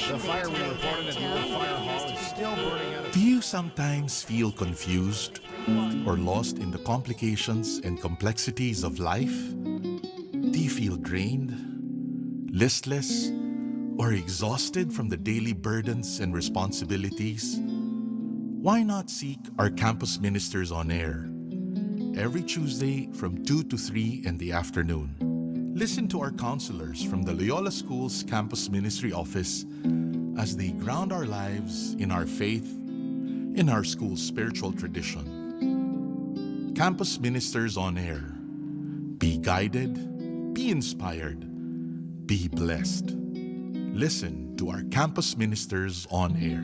The fire we reported at the old fire hall is still burning out of... Do you sometimes feel confused or lost in the complications and complexities of life? Do you feel drained, listless, or exhausted from the daily burdens and responsibilities? Why not seek our campus ministers on air every Tuesday from 2 to 3 in the afternoon? Listen to our counselors from the Loyola School's Campus Ministry Office as they ground our lives in our faith, in our school's spiritual tradition. Campus Ministers on Air. Be guided, be inspired, be blessed. Listen to our Campus Ministers on Air.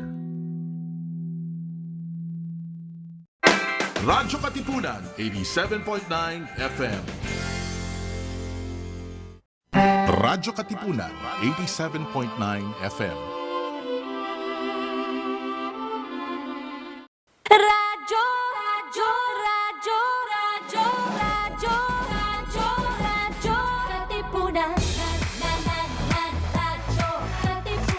Radyo-Katipunan, 87.9 FM. Radyo-Katipunan, 87.9 FM. Radyo, radyo, radyo, radyo, radyo, radyo, radyo, Katipunan. Radyo, Katipunan.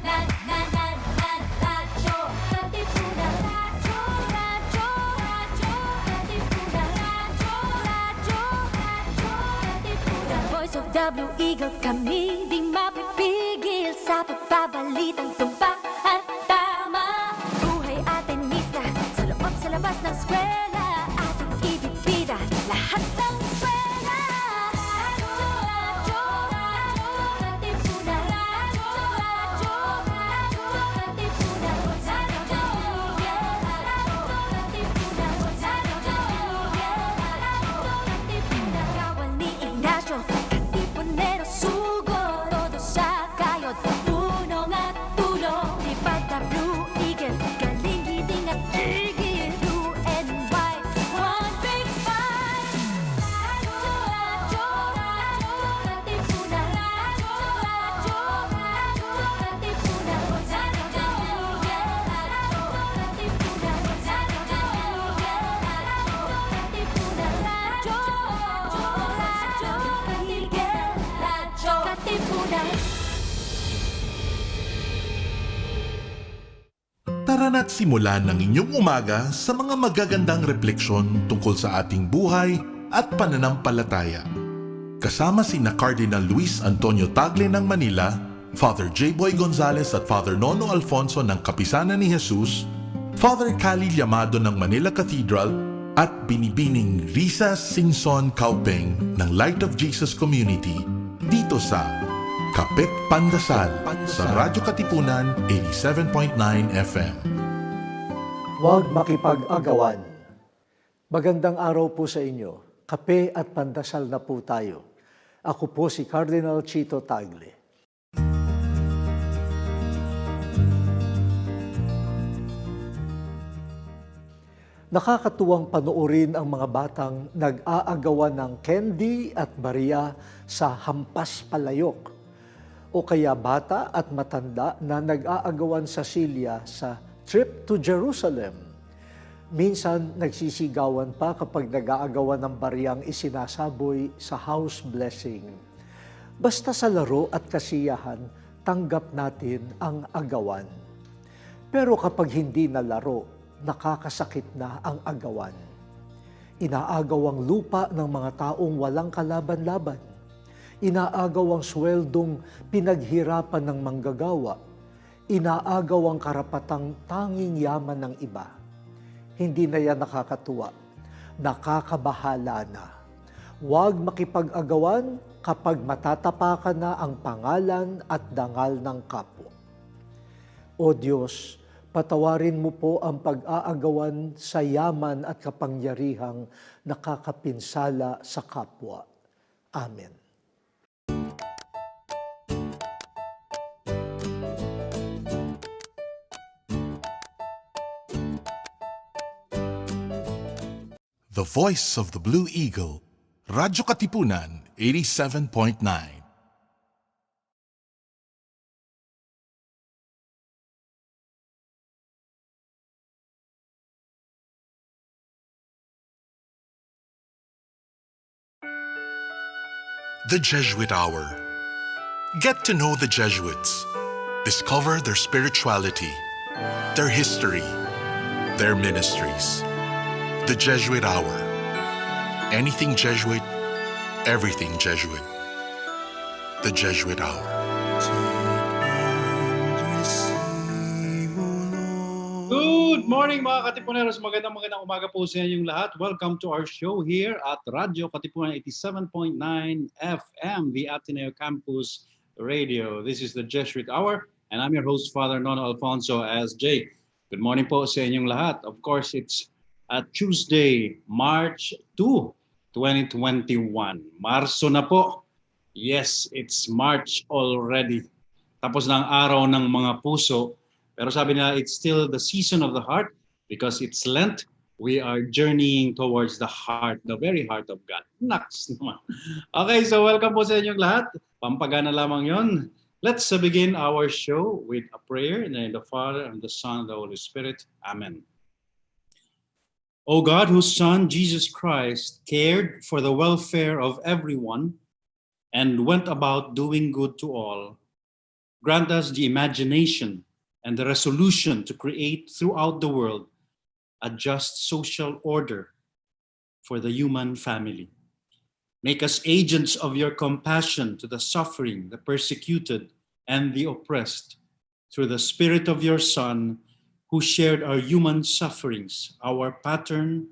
Radyo, Katipunan. Radyo, radyo, radyo, Katipunan. Radyo, radyo, radyo, Katipunan. Voice of W Eagle, kami di mapipigil sa pagbabalitang tumpak at tama. Buhay atin misna sa loob sa labas ng eskwela, ating ibibida lahat ng eskwela. Radyo, radyo, radyo, Katipunan. Radyo, radyo, radyo, Katipunan. Radyo, radyo, Katipunan. Radyo, Katipunan. Kawal ni Ignacio, Katipunero sugo, todo sa kayod, tunong at tulong. Lipad na Blue Eagle, galing hiting at tigil, blue and white, one big fight. Radyo, radyo, radyo, Katipunan. Radyo, radyo, radyo, Katipunan. Radyo, Katipunan. Radyo, Katipunan. Radyo, radyo, Eagle, radyo, Katipunan. Tara na't simulan ang inyong umaga sa mga magagandang refleksyon tungkol sa ating buhay at pananampalataya. Kasama sina Cardinal Luis Antonio Tagle ng Manila, Father J. Boy Gonzales at Father Nono Alfonso ng Kapisanan ni Jesus, Father Cali Llamado ng Manila Cathedral at Binibining Risa Singson Kaupeng ng Light of Jesus Community dito sa Kapit Pandasal sa Radyo Katipunan 87.9 FM. Huwag makipag-agawan. Magandang araw po sa inyo. Kape at pandasal na po tayo. Ako po si Cardinal Chito Tagle. Nakakatuwang panoorin ang mga batang nag-aagawan ng candy at barya sa hampas palayok, o kaya bata at matanda na nag-aagawan sa silya sa trip to Jerusalem. Minsan nagsisigawan pa kapag nag-aagawan ng baryang isinasaboy sa house blessing. Basta sa laro at kasiyahan, tanggap natin ang agawan. Pero kapag hindi na laro, nakakasakit na ang agawan. Inaagaw ang lupa ng mga taong walang kalaban-laban. Inaagaw ang sweldong pinaghirapan ng manggagawa. Inaagaw ang karapatang tanging yaman ng iba. Hindi na yan nakakatuwa. Nakakabahala na. Huwag makipag-agawan kapag matatapakan na ang pangalan at dangal ng kapwa. O Diyos, patawarin mo po ang pag-aagawan sa yaman at kapangyarihang nakakapinsala sa kapwa. Amen. The Voice of the Blue Eagle, Radyo Katipunan 87.9. The Jesuit Hour. Get to know the Jesuits. Discover their spirituality, their history, their ministries. The Jesuit Hour. Anything Jesuit, everything Jesuit. The Jesuit Hour. Good morning mga Katipuneros. Magandang umaga po sa inyong lahat. Welcome to our show here at Radio-Katipunan 87.9 FM, the Ateneo Campus Radio. This is the Jesuit Hour and I'm your host, Father Nono Alfonso as Jay. Good morning po sa inyong lahat. Of course, it's Tuesday, March 2, 2021. Marso na po. Yes, it's March already. Tapos na ang araw ng mga puso. Pero sabi nila, it's still the season of the heart because it's Lent. We are journeying towards the heart, the very heart of God. Naks naman. Okay, so welcome po sa inyong lahat. Pampagana lamang yon. Let's begin our show with a prayer in the name of the Father, and the Son, and the Holy Spirit. Amen. O God, whose Son, Jesus Christ, cared for the welfare of everyone and went about doing good to all, grant us the imagination and the resolution to create throughout the world a just social order for the human family. Make us agents of your compassion to the suffering, the persecuted, and the oppressed through the Spirit of your Son, who shared our human sufferings, our pattern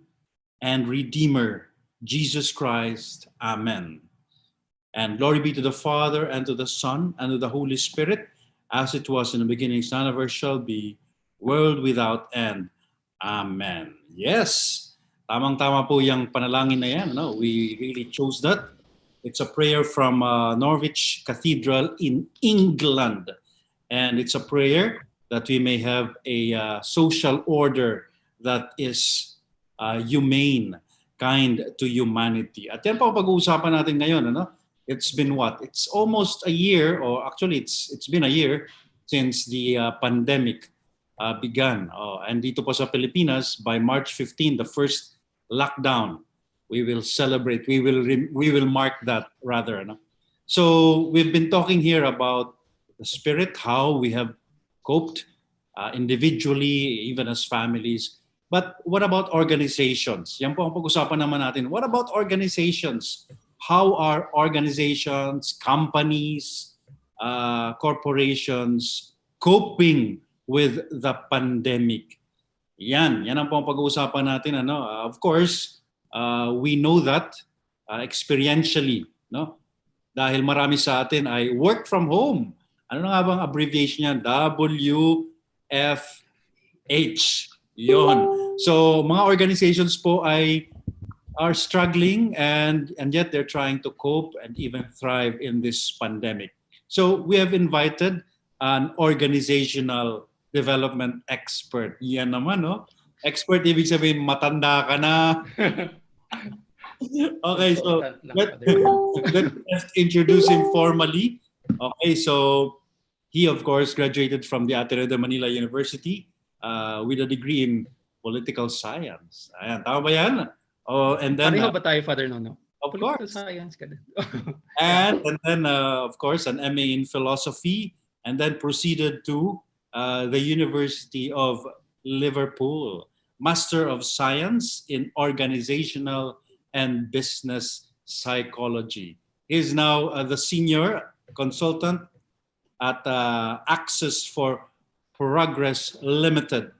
and Redeemer, Jesus Christ. Amen. And glory be to the Father, and to the Son, and to the Holy Spirit, as it was in the beginning, so ever shall be, world without end. Amen. Yes, tamang-tama po yung panalangin na yan. No? We really chose that. It's a prayer from Norwich Cathedral in England. And it's a prayer that we may have a social order that is humane, kind to humanity. At yan po pag-uusapan natin ngayon. Ano? It's been what? It's almost a year, or actually it's been a year since the pandemic began. And dito po sa Pilipinas, by March 15, the first lockdown, we will celebrate. We will mark that rather. No? So we've been talking here about the spirit, how we have coped individually, even as families. But what about organizations? Yan po ang pag-usapan naman natin. What about organizations? How are organizations, companies, corporations coping with the pandemic? Yan ang po ang pag-uusapan natin. Of course, we know that experientially, no? Dahil marami sa atin ay work from home. Ano na nga bang abbreviation niya? WFH. Yon. So, mga organizations po are struggling and yet they're trying to cope and even thrive in this pandemic. So, we have invited an organizational development expert. Yan naman, no? Expert, ibig sabihin, matanda ka na. Okay, so let's introduce him formally. Okay, so he, of course, graduated from the Ateneo de Manila University with a degree in political science. Ayan, tama ba yan? And then, pareho ba tayo, Father Nono? Of Political course. science ka din. and then, of course, an MA in philosophy, and then proceeded to the University of Liverpool, Master of Science in Organizational and Business Psychology. He is now the senior consultant at Access for Progress Limited,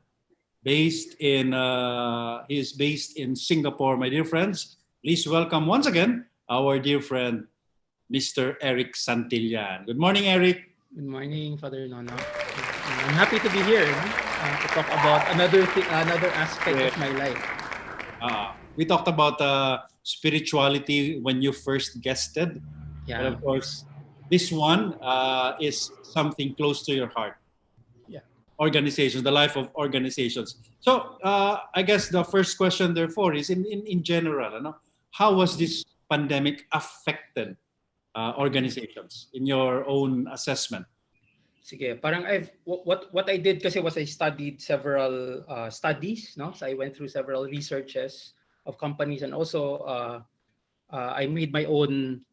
he is based in Singapore, my dear friends. Please welcome once again our dear friend, Mr. Eric Santillan. Good morning, Eric. Good morning, Father Nono. I'm happy to be here to talk about another aspect of my life. We talked about spirituality when you first guested. Yeah. But of course, this one is something close to your heart. Yeah. Organizations, the life of organizations. So I guess the first question, therefore, is in general, how was this pandemic affected organizations in your own assessment? Sige, parang what I did kasi was I studied several studies, no? So I went through several researches of companies, and also I made my own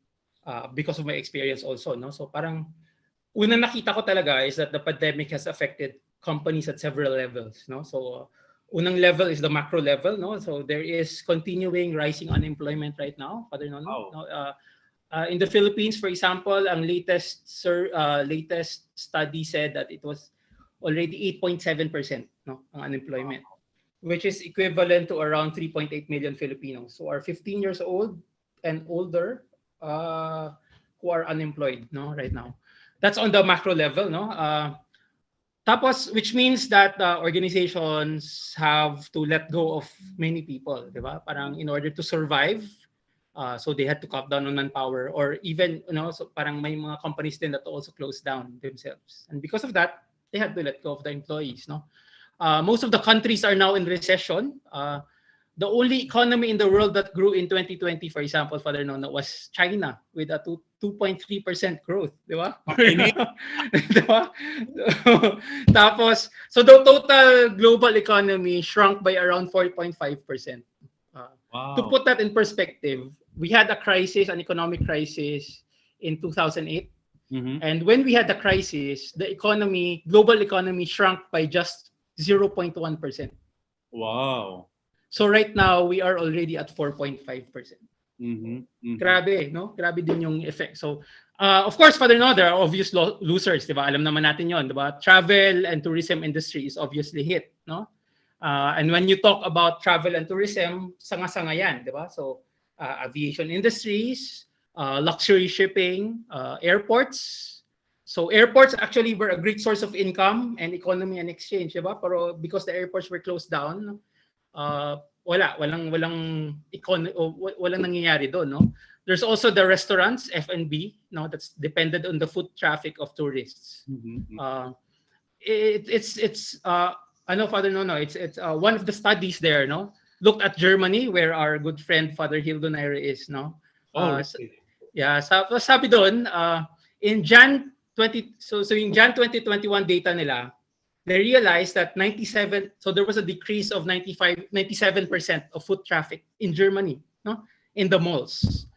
because of my experience also, no? So parang una nakita ko talaga is that the pandemic has affected companies at several levels, no? So unang level is the macro level, no? So there is continuing rising unemployment right now, Father Nono. Wow. No? In the Philippines, for example, ang latest study said that it was already 8.7%, no, ang unemployment, which is equivalent to around 3.8 million Filipinos who are 15 years old and older, who are unemployed, no, right now. That's on the macro level, no. Tapos, which means that organizations have to let go of many people, di ba? Parang in order to survive, so they had to cut down on manpower, or even, so parang may mga companies din that also closed down themselves. And because of that, they had to let go of the employees, no? Most of the countries are now in recession. The only economy in the world that grew in 2020, for example, Father Nono, was China with a 2.3% growth, di ba? Di ba? Tapos, so the total global economy shrunk by around 4.5%. Wow. To put that in perspective, we had a crisis, an economic crisis in 2008. Mhm. And when we had the crisis, the economy, global economy shrunk by just 0.1%. Wow. So right now, we are already at 4.5%. Mhm. Mhm. Grabe, no? Grabe din yung effect. So, of course, Father, no, there are obvious losers, di ba? Alam naman natin yon, di ba? Travel and tourism industry is obviously hit, no? And when you talk about travel and tourism, sanga-sanga yan, di ba? So, aviation industries, luxury shipping, airports. So, airports actually were a great source of income and economy and exchange, di ba? Pero because the airports were closed down, walang nangyayari doon, no? There's also the restaurants, F&B, no, that's dependent on the foot traffic of tourists. Mhm. It's Father Nono, it's one of the studies there, no, looked at Germany, where our good friend Father Hildo Naira is, no. Oh, Really? Yeah, sabi doon, in Jan 20 so yung Jan 2021 data nila, they realized that 97, so there was a decrease of 97% of foot traffic in Germany, no, in the malls.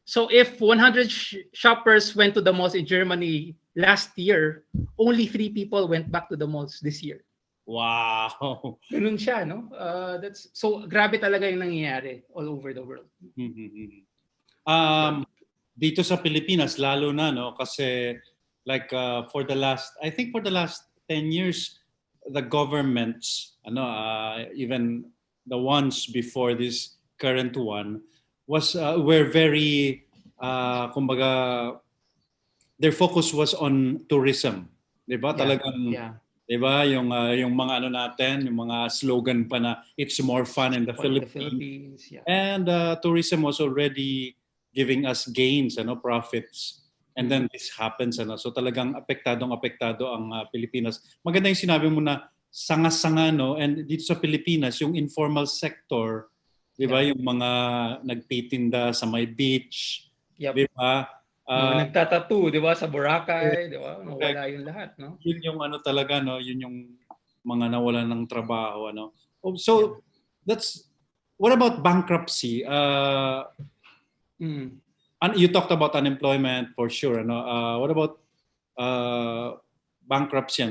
So if 100 shoppers went to the malls in Germany last year, only 3 people went back to the malls this year. Wow. Ganun siya, no? That's so grabe talaga yung nangyayari all over the world. Mhm. Dito sa Pilipinas lalo na, no, kasi like for the last 10 years, the governments, even the ones before this current one, were very, kumbaga, their focus was on tourism. Diba? Talagang, diba, yung mga natin, yung mga slogan pa na, it's more fun in the Philippines. Yeah. And tourism was already giving us gains, profits. And then this happens, so talagang apektado ang Pilipinas. Maganda yung sinabi mo na sanga-sanga, no? And dito sa Pilipinas, yung informal sector, di ba, yung mga nagtitinda sa may beach, di ba? Nagtatattoo, di ba, sa Boracay, di ba? Nawala yung lahat, no? Yun yung talaga, no? Yun yung mga nawalan ng trabaho, ano? So, that's, what about bankruptcy? You talked about unemployment for sure. What about bankruptcy?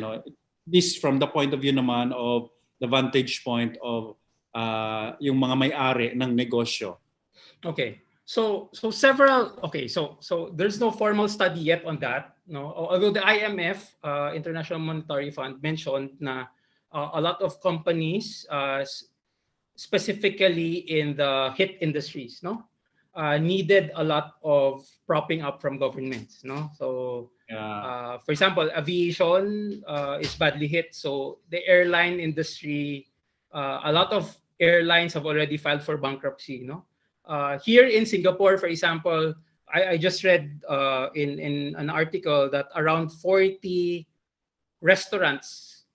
This from the point of view naman of the vantage point of yung mga may-ari ng negosyo. Okay. So there's no formal study yet on that. No, although the IMF, International Monetary Fund, mentioned na a lot of companies, specifically in the hit industries, no, needed a lot of propping up from governments, no? So, for example, aviation is badly hit. So the airline industry, a lot of airlines have already filed for bankruptcy, no? Here in Singapore, for example, I just read in an article that around 40 restaurants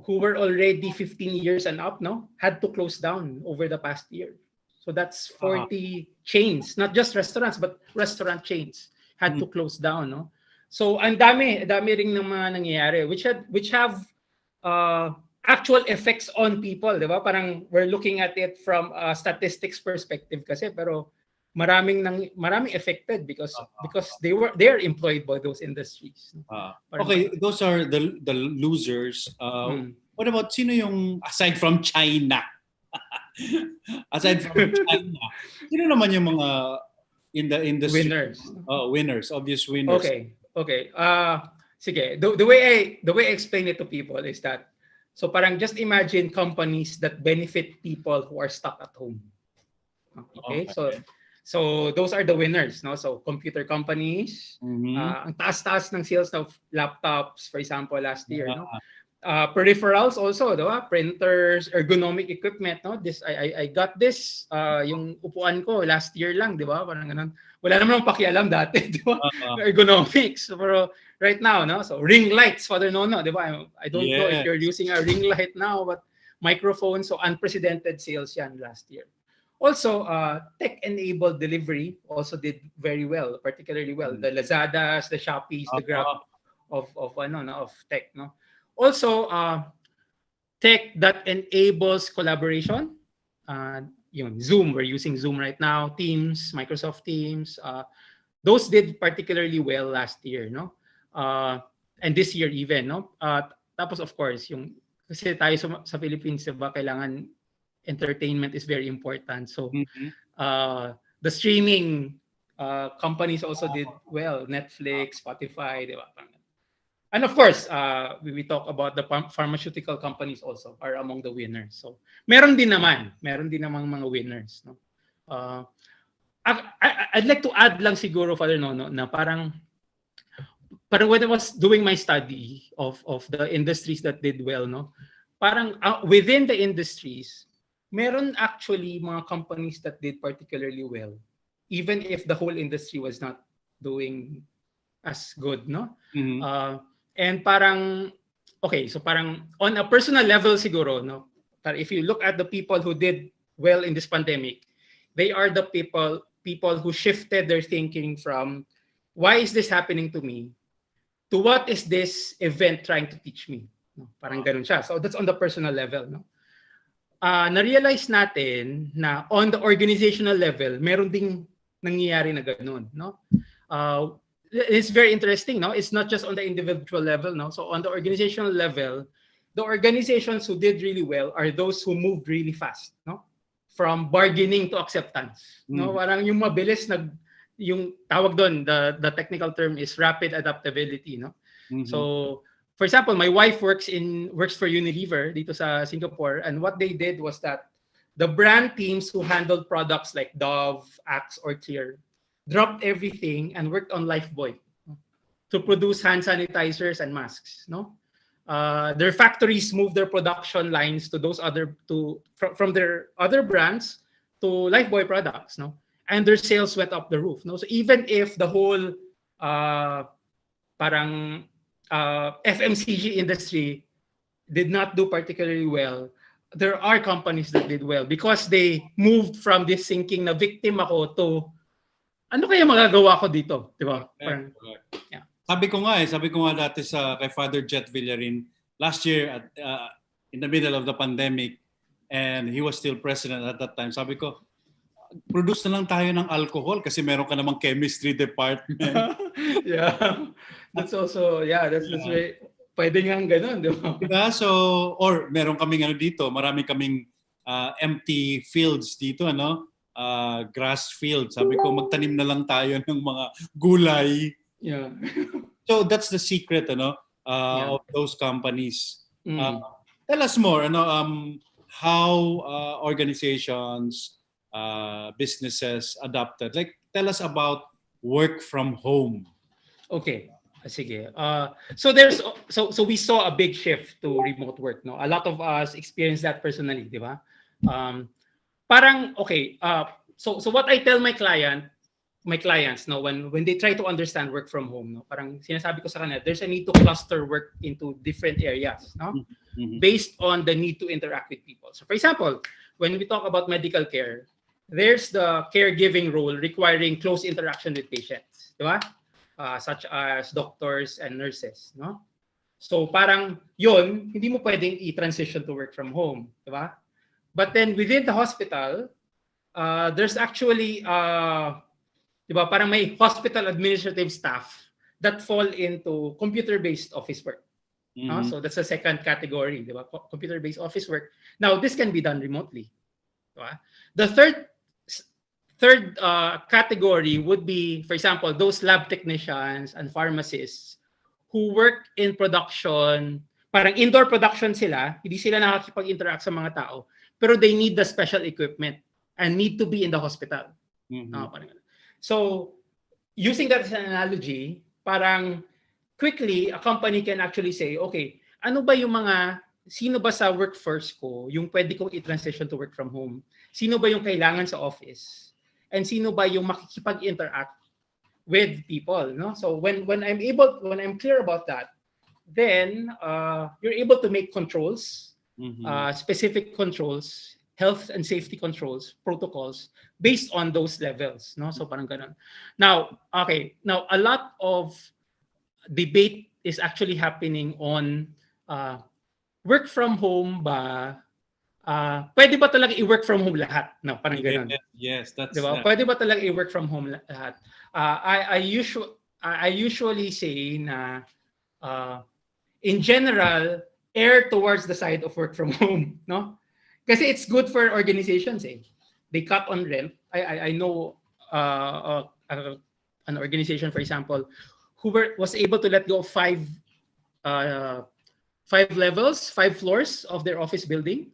who were already 15 years and up, no, had to close down over the past year. So that's 40 chains, not just restaurants, but restaurant chains had to close down, no? So ang dami ring ng mga nangyayari which have actual effects on people, di ba? Parang we're looking at it from a statistics perspective kasi, pero maraming affected because they're employed by those industries. Okay, those are the losers. What about sino yung aside from China? Aside from China, sino naman yung mga in the industry? Winners. Winners, obvious winners. Okay. Sige. The way I explain it to people is that, so parang just imagine companies that benefit people who are stuck at home. Okay. So those are the winners, no? So computer companies, ang taas-taas ng sales of laptops, for example, last year, no? Peripherals also, diba? Printers, ergonomic equipment, no? I got this yung upuan ko last year lang, di ba? Parang ganun. Wala naman akong pakialam dati, di ba? Ergonomics. Pero right now, no? So ring lights, Father Nono, di ba? I don't know if you're using a ring light now, but microphones, so unprecedented sales yan last year. Also, tech-enabled delivery also did very well, particularly well. The Lazadas, the Shoppees, the Grab of tech, no? Also, tech that enables collaboration. Zoom, we're using Zoom right now. Teams, Microsoft Teams. Those did particularly well last year, no? And this year even, no? Tapos of course, kasi tayo sa Philippines, diba, kailangan entertainment is very important. So, the streaming companies also did well. Netflix, Spotify, diba? And of course, we talk about the pharmaceutical companies also are among the winners. So, meron din namang mga winners, no? I'd like to add lang siguro, Father Nono, na parang when I was doing my study of the industries that did well, no? Parang within the industries, meron actually mga companies that did particularly well, even if the whole industry was not doing as good, no? And parang, okay, so parang on a personal level siguro, no? If you look at the people who did well in this pandemic, they are the people who shifted their thinking from, why is this happening to me, to what is this event trying to teach me? No? Parang ganun siya. So that's on the personal level, no? Na-realize natin na on the organizational level, meron ding nangyayari na ganun, no? It's very interesting, no? It's not just on the individual level, no? So on the organizational level, the organizations who did really well are those who moved really fast, no? From bargaining to acceptance, no? Parang yung mabilis yung tawag doon, the technical term is rapid adaptability, no? So, for example, my wife works for Unilever dito sa Singapore, and what they did was that the brand teams who handled products like Dove, Axe, or Clear dropped everything and worked on Lifebuoy to produce hand sanitizers and masks, no? Their factories moved their production lines to from their other brands to Lifebuoy products, no? And their sales went up the roof, no? So even if the whole FMCG industry did not do particularly well, there are companies that did well because they moved from this thinking na victim ako to ano kaya magagawa ko dito, di ba? Yeah. Sabi ko nga dati kay Father Jet Villarin last year in the middle of the pandemic, and he was still president at that time. Sabi ko, produce na lang tayo ng alcohol kasi meron ka namang chemistry department. Yeah. That's also, that's very, pwede nga ganun, di ba? Diba? So, or meron kaming dito, marami kaming empty fields dito, ano? Grass field. Sabi ko, magtanim na lang tayo ng mga gulay. Yeah. So that's the secret, of those companies. Tell us more, how organizations, businesses adapted. Like, tell us about work from home. Okay. Sige. So we saw a big shift to remote work, no? A lot of us experienced that personally, di ba? Parang okay, so what I tell my clients, no, when they try to understand work from home, no, parang sinasabi ko sa kanila, there's a need to cluster work into different areas, no, based on the need to interact with people. So for example, when we talk about medical care, there's the caregiving role requiring close interaction with patients, di ba? Such as doctors and nurses, no? So parang yon, hindi mo pwedeng i-transition to work from home, di ba? But then within the hospital, there's actually, di ba, parang may hospital administrative staff that fall into computer-based office work. So that's the second category, di ba? Computer-based office work. Now, this can be done remotely. Di ba? The third category would be, for example, those lab technicians and pharmacists who work in production, parang indoor production sila, hindi sila nakakipag-interact sa mga tao, pero they need the special equipment and need to be in the hospital. Parang so, using that as an analogy, parang quickly, a company can actually say, okay, ano ba yung sino ba sa workforce ko yung pwede kong i-transition to work from home? Sino ba yung kailangan sa office? And sino ba yung makikipag-interact with people? No? So when I'm clear about that, then you're able to make controls, specific controls, health and safety controls, protocols based on those levels. No? So parang ganun. Now, a lot of debate is actually happening on work from home ba? Pwede ba talaga i-work from home lahat? No, parang ganun. Yes, that's diba? Pwede ba talaga i-work from home lahat? I usually say na in general, err towards the side of work from home, no? Kasi it's good for organizations eh. They cut on rent. I know an organization, for example, who was able to let go of five floors of their office building.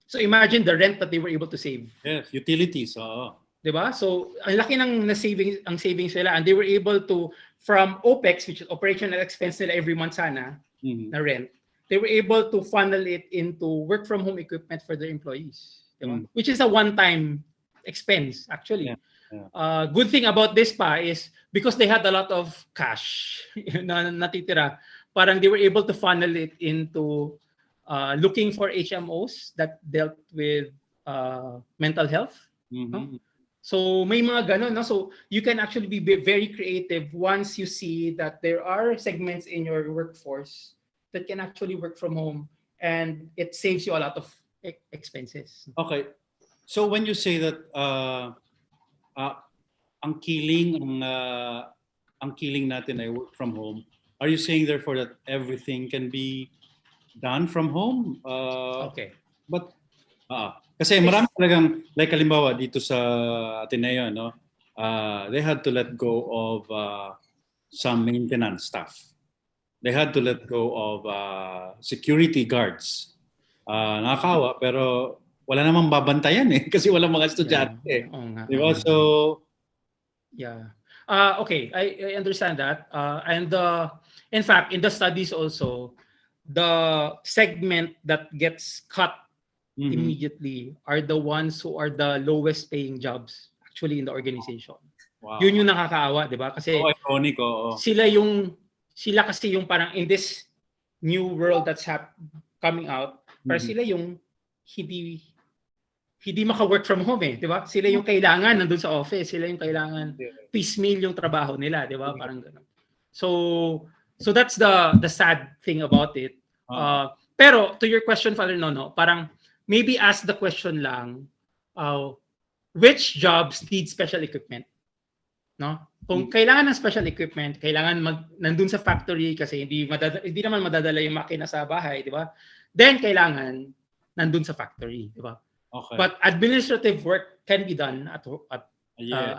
So imagine the rent that they were able to save. Yes, utilities. Diba? So ang laki ng savings nila, and they were able to, from OPEX, which is operational expense nila every month sana, na rent, they were able to funnel it into work from home equipment for their employees. Diba? Which is a one-time expense actually. Yeah. Good thing about this pa is because they had a lot of cash na natitira, parang they were able to funnel it into looking for HMOs that dealt with mental health. No? So may mga ganun, no? So you can actually be very creative once you see that there are segments in your workforce that can actually work from home, and it saves you a lot of expenses. Okay. So when you say that ang killing natin ay work from home, are you saying therefore that everything can be done from home? Okay. But kasi marami talagang, like halimbawa dito sa Ateneo, no? They had to let go of some maintenance staff. They had to let go of security guards. Nakakawa, pero wala namang babantayan eh kasi wala mga estudyante. Yeah. Diba? So yeah. Okay, I understand that. And in fact, in the studies also, the segment that gets cut immediately are the ones who are the lowest paying jobs actually in the organization. Wow. Yun yung nakakaawa, di ba? Kasi ironic, sila kasi yung parang in this new world that's coming out, para sila yung hindi maka-work from home eh, di ba? Sila yung kailangan nandun sa office, sila yung kailangan piecemeal yung trabaho nila, di ba? Parang gano'n. So that's the sad thing about it. Pero to your question, Father Nono, parang maybe ask the question lang, which jobs need special equipment? No? Kung kailangan ng special equipment, kailangan nandun sa factory kasi hindi naman madadala yung makina sa bahay, di ba? Then kailangan nandun sa factory, di ba? Okay. But administrative work can be done at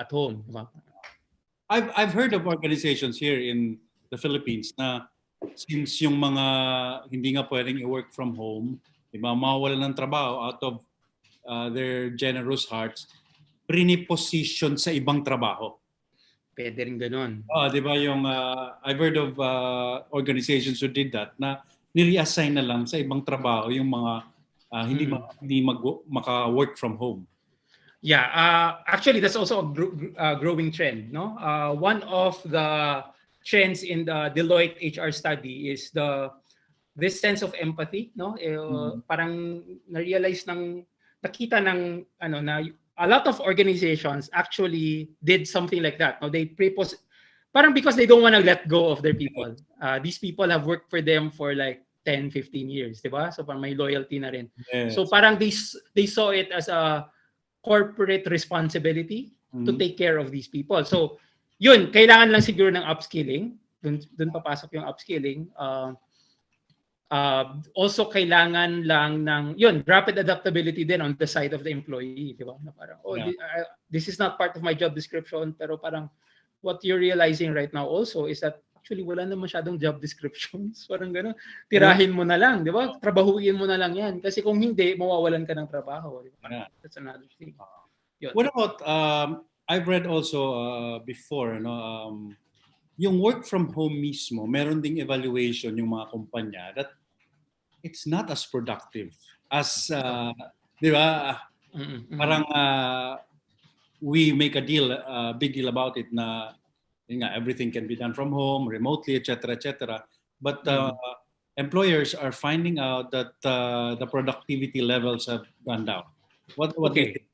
home, di ba? I've heard of organizations here in the Philippines na since yung mga hindi nga pwedeng i-work from home, di ba, mawawalan ng trabaho out of their generous hearts, priniposition sa ibang trabaho. Pwede rin ganun. Di ba yung I've heard of organizations who did that na ni-reassign na lang sa ibang trabaho yung mga hindi maka-work from home. Yeah, actually that's also a growing trend, no? One of the trends in the Deloitte HR study is this sense of empathy, no? Parang nakita ng na a lot of organizations actually did something like that. No, they parang because they don't want to let go of their people. These people have worked for them for like 10, 15 years, di ba? So parang may loyalty na rin. Yes. So parang they saw it as a corporate responsibility to Mhm. take care of these people. So, yun, kailangan lang siguro ng upskilling. Dun papasok yung upskilling. Also, kailangan lang ng, yun, rapid adaptability din on the side of the employee. Di ba? Na parang, this is not part of my job description, pero parang what you're realizing right now also is that actually wala na masyadong job descriptions. Parang gano'n. Tirahin mo na lang, di ba? Trabahuin mo na lang yan. Kasi kung hindi, mawawalan ka ng trabaho. Di ba? Yeah. That's another thing. Yun. What about, I've read also before, yung work from home mismo, meron ding evaluation yung mga kumpanya that it's not as productive as, di ba, parang we make a big deal about it na yun nga, everything can be done from home, remotely, etc., etc. But employers are finding out that the productivity levels have gone down. What do you think?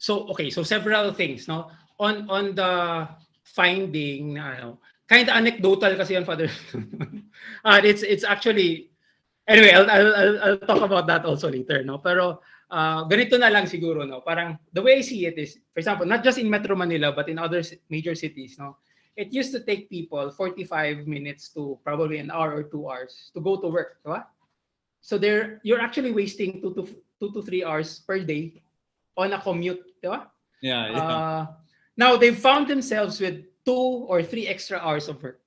So several things, no? On the finding, kind of anecdotal kasi yan, Father. It's actually, anyway, I'll talk about that also later, no? Pero ganito na lang siguro, no? Parang the way I see it is, for example, not just in Metro Manila but in other major cities, no? It used to take people 45 minutes to probably an hour or 2 hours to go to work, diba? So you're actually wasting 2 to 3 hours per day on a commute, diba? Yeah. Now they've found themselves with 2 or 3 extra hours of work.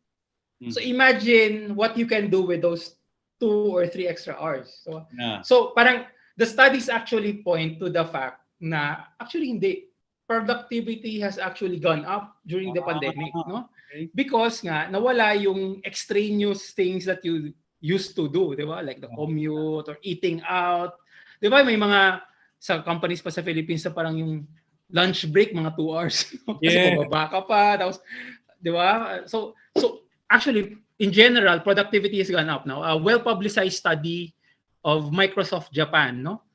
So imagine what you can do with those 2 or 3 extra hours. So parang the studies actually point to the fact na actually hindi, productivity has actually gone up during the pandemic, no? Okay. Because nga nawala yung extraneous things that you used to do, di ba? Like the commute or eating out. Di ba may mga sa companies pa sa Philippines na parang yung lunch break mga 2 hours. Kasi bababa ka pa, tapos di ba? So actually in general productivity has gone up now. A well-publicized study of Microsoft Japan, no?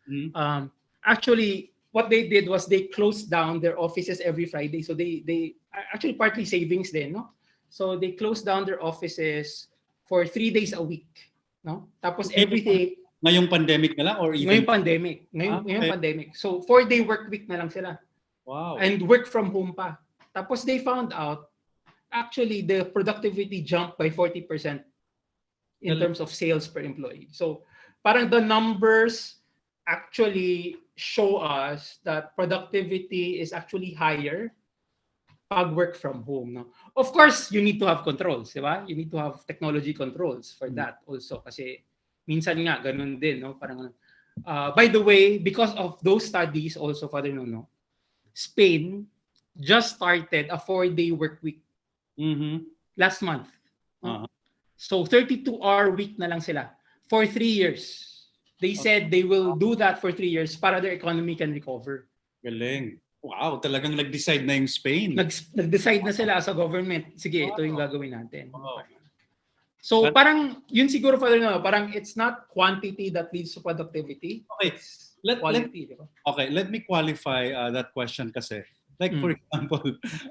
Actually what they did was they closed down their offices every Friday. So they actually partly savings din, no? So they closed down their offices for 3 days a week, no? Tapos every day. Ngayong pandemic na lang or even? Ngayong pandemic. Ngayong pandemic. So 4-day work week na lang sila. Wow. And work from home pa. Tapos they found out actually the productivity jumped by 40% in terms of sales per employee. So parang the numbers actually show us that productivity is actually higher pag work from home. No? Of course, you need to have controls, di ba? You need to have technology controls for that also. Kasi minsan nga, ganun din. No? Parang, by the way, because of those studies also, Father Nono, Spain just started a 4-day work week last month. So 32-hour week na lang sila for 3 years. They said they will do that for 3 years para their economy can recover. Galing. Wow, talagang nag-decide na yung Spain. Nag-decide na sila as a government. Sige, ito yung gagawin natin. So parang yun siguro, Father, no, parang it's not quantity that leads to productivity. Okay. Let me qualify that question kasi. Like for example,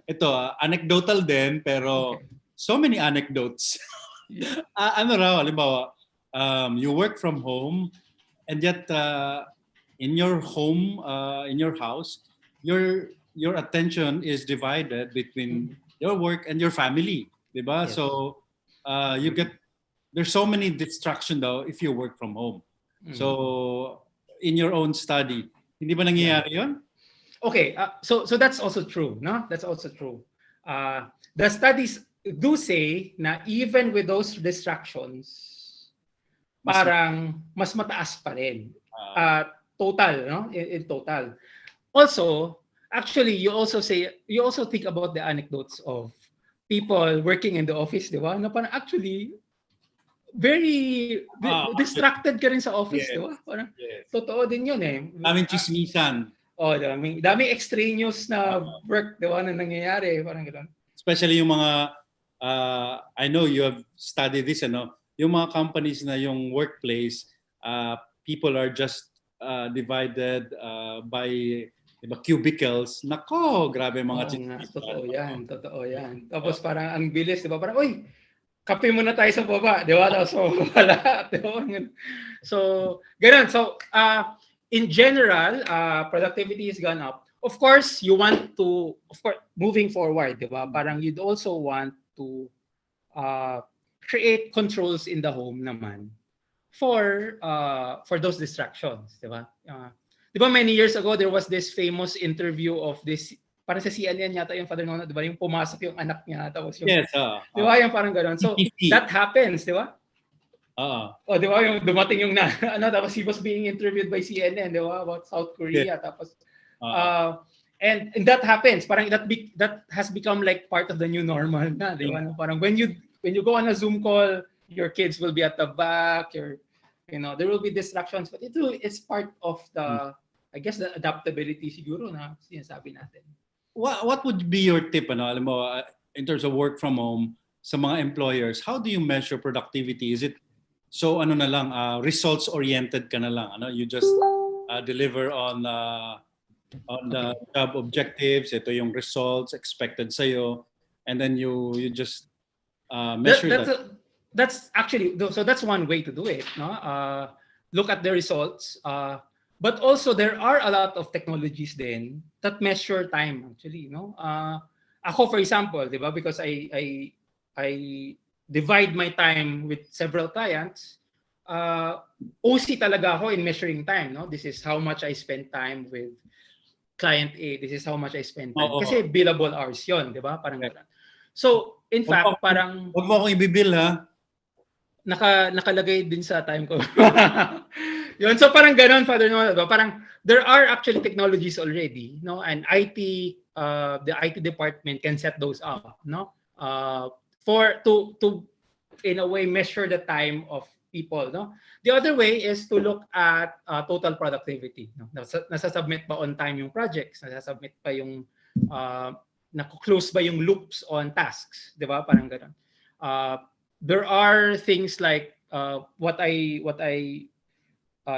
ito anecdotal din pero so many anecdotes. Halimbawa, you work from home and yet in your home, in your house, your attention is divided between your work and your family, diba? Yes. So there's so many distractions though if you work from home. So in your own study, hindi ba nangyayari yun? Okay, so that's also true, no? That's also true. The studies do say na even with those distractions, parang mas mataas pa rin. Total, no? In total. Also, actually, you also think about the anecdotes of people working in the office, di ba? Na parang actually very distracted ka rin sa office, di ba? Parang totoo din yun eh. Daming chismisan. Daming extraneous na work, di ba, na nangyayari, parang gano'n. Especially yung mga I know you have studied this, yung mga companies na yung workplace, people are just divided by cubicles. Nako, grabe mga chismis. Totoo yan. Tapos parang ang bilis, di ba? Parang, uy, kape muna tayo sa baba, di ba? Tapos wala, di ba? So, ganun. So, in general, productivity has gone up. Of course, you want to, moving forward, di ba? Parang you'd also want to create controls in the home naman for those distractions, di ba? Di ba many years ago, there was this famous interview of this, parang sa CNN yata yung Father Nono, di ba? Yung pumasok yung anak niya, tapos yung, Yes. di ba? Yung parang gano'n. So, that happens, di ba? O, di ba? Yung dumating yung tapos he was being interviewed by CNN, di ba? About South Korea, tapos, and that happens. Parang that has become like part of the new normal na, di ba? Parang when you go on a Zoom call, your kids will be at the back, there will be distractions, but it's part of the, I guess, the adaptability siguro na sinasabi natin. What would be your tip, alam mo, in terms of work from home sa mga employers? How do you measure productivity? Is it so na lang, results oriented ka na lang, you just deliver on the job objectives, ito yung results expected sa'yo, and then you just measure that. That's actually, so that's one way to do it, no? Look at the results, but also there are a lot of technologies then that measure time actually, no? Ako, for example, di ba, because I divide my time with several clients, OC talaga ako in measuring time, no? This is how much I spend time with client A, this is how much I spend time. Kasi billable hours yun, di ba? Parang gano'n. So, in fact, parang... Huwag mo akong ibibil, ha? Nakalagay din sa time ko. Yun, so parang gano'n, Father Nono, diba? Parang there are actually technologies already, no? And the IT department can set those up, no? To in a way measure the time of people, no? The other way is to look at total productivity, no? Nasasubmit ba on time yung projects? Nasasubmit pa yung nako-close ba yung loops on tasks, 'di ba? Parang gano'n. There are things like what I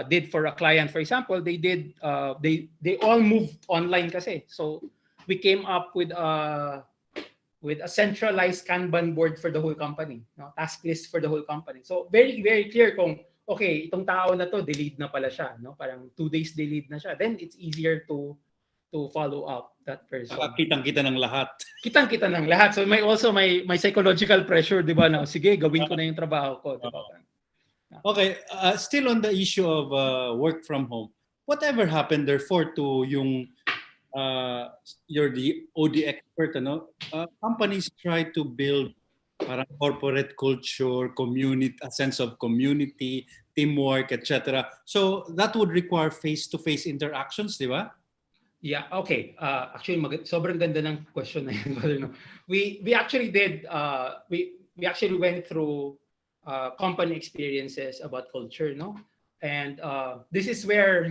did for a client, for example. They all moved online kasi. So we came up with a centralized Kanban board for the whole company, no? Task list for the whole company. So very, very clear kung, okay, itong tao na to, delayed na pala siya, no? Parang 2 days delayed na siya. Then it's easier to follow up that person. Kitang-kita ng lahat. Kitang-kita ng lahat. So may psychological pressure, di ba? Na, sige, gawin ko na yung trabaho ko. Di ba? Okay, still on the issue of work from home, whatever happened therefore to yung you're the OD expert, companies try to build parang corporate culture, community, a sense of community, teamwork, etc. So that would require face-to-face interactions, di ba? Yeah, okay. Actually, sobrang ganda ng question na yun. We actually did, we actually went through company experiences about culture, no? And this is where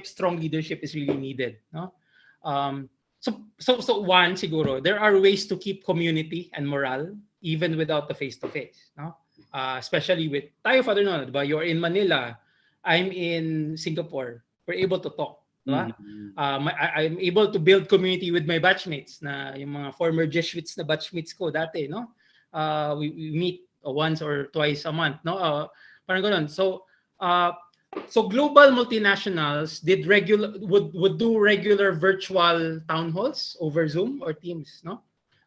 strong leadership is really needed, no? So one, siguro, there are ways to keep community and morale even without the face-to-face, no? Especially with tayo, Father Nono, diba? You're in Manila, I'm in Singapore. We're able to talk, diba? I'm able to build community with my batchmates, na yung mga former Jesuits na batchmates ko dati, no? We meet once or twice a month, no? Parang ganun. So global multinationals would do regular virtual town halls over Zoom or Teams, no?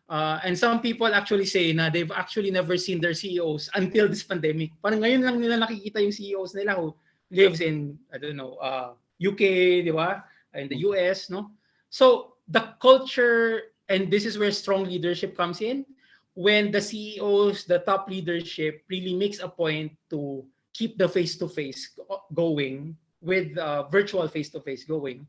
And some people actually say na they've actually never seen their CEOs until this pandemic. Parang ngayon lang nila nakikita yung CEOs nila who lives in, I don't know, UK, di ba? In the US, no? So the culture, and this is where strong leadership comes in, when the CEOs, the top leadership really makes a point to keep the face-to-face going with virtual face-to-face going,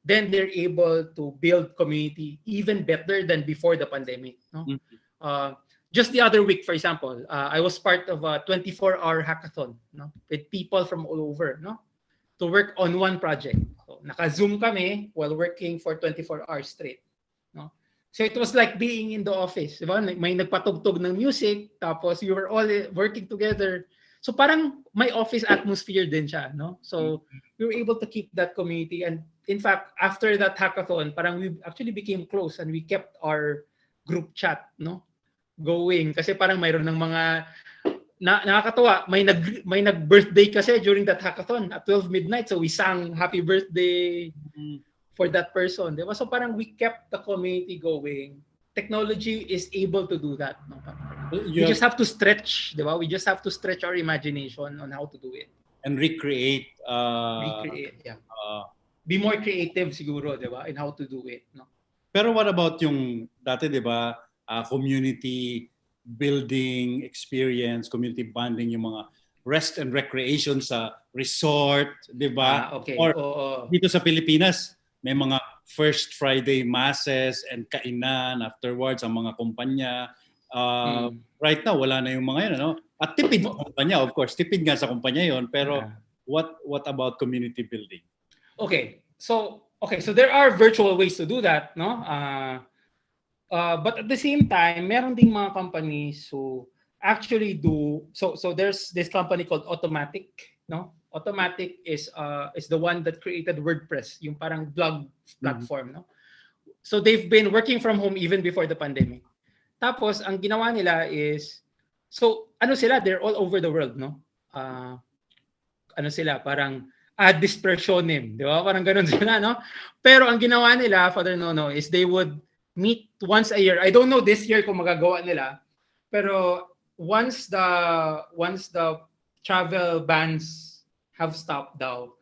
then they're able to build community even better than before the pandemic. No? Just the other week, for example, I was part of a 24-hour hackathon, no? With people from all over, no? To work on one project. So, naka-Zoom kami while working for 24 hours straight. No? So it was like being in the office. Diba? May nagpatugtog ng music, tapos you were all working together. So parang may office atmosphere din siya, no? So we were able to keep that community, and in fact, after that hackathon, parang we actually became close and we kept our group chat, no, going, kasi parang mayroon ng mga nakakatawa, may nag-birthday kasi during that hackathon at 12 midnight, so we sang happy birthday for that person, di ba? So parang we kept the community going. Technology is able to do that, no? We just have to stretch, di ba? We just have to stretch our imagination on how to do it. And recreate. Yeah. Be more creative siguro, di ba? In how to do it, no? Pero what about yung dati, di ba, community building experience, community bonding, yung mga rest and recreation sa resort, di ba? Okay. Or dito sa Pilipinas, may mga first Friday masses and kainan afterwards ang mga kumpanya. Right now, wala na yung mga yun, ano? At tipid sa kumpanya, of course. Tipid nga sa kumpanya yun. Pero what about community building? Okay, so there are virtual ways to do that, no? But at the same time, meron ding mga companies who actually do so there's this company called Automatic, no? Automatic is the one that created WordPress, yung parang blog platform, no? So they've been working from home even before the pandemic. Tapos ang ginawa nila is they're all over the world, no? Parang ad dispersionem, di ba? Parang ganun sila, no? Pero ang ginawa nila, Father Nono, is they would meet once a year. I don't know this year kung magagawa nila, pero once the travel bans have stopped daw,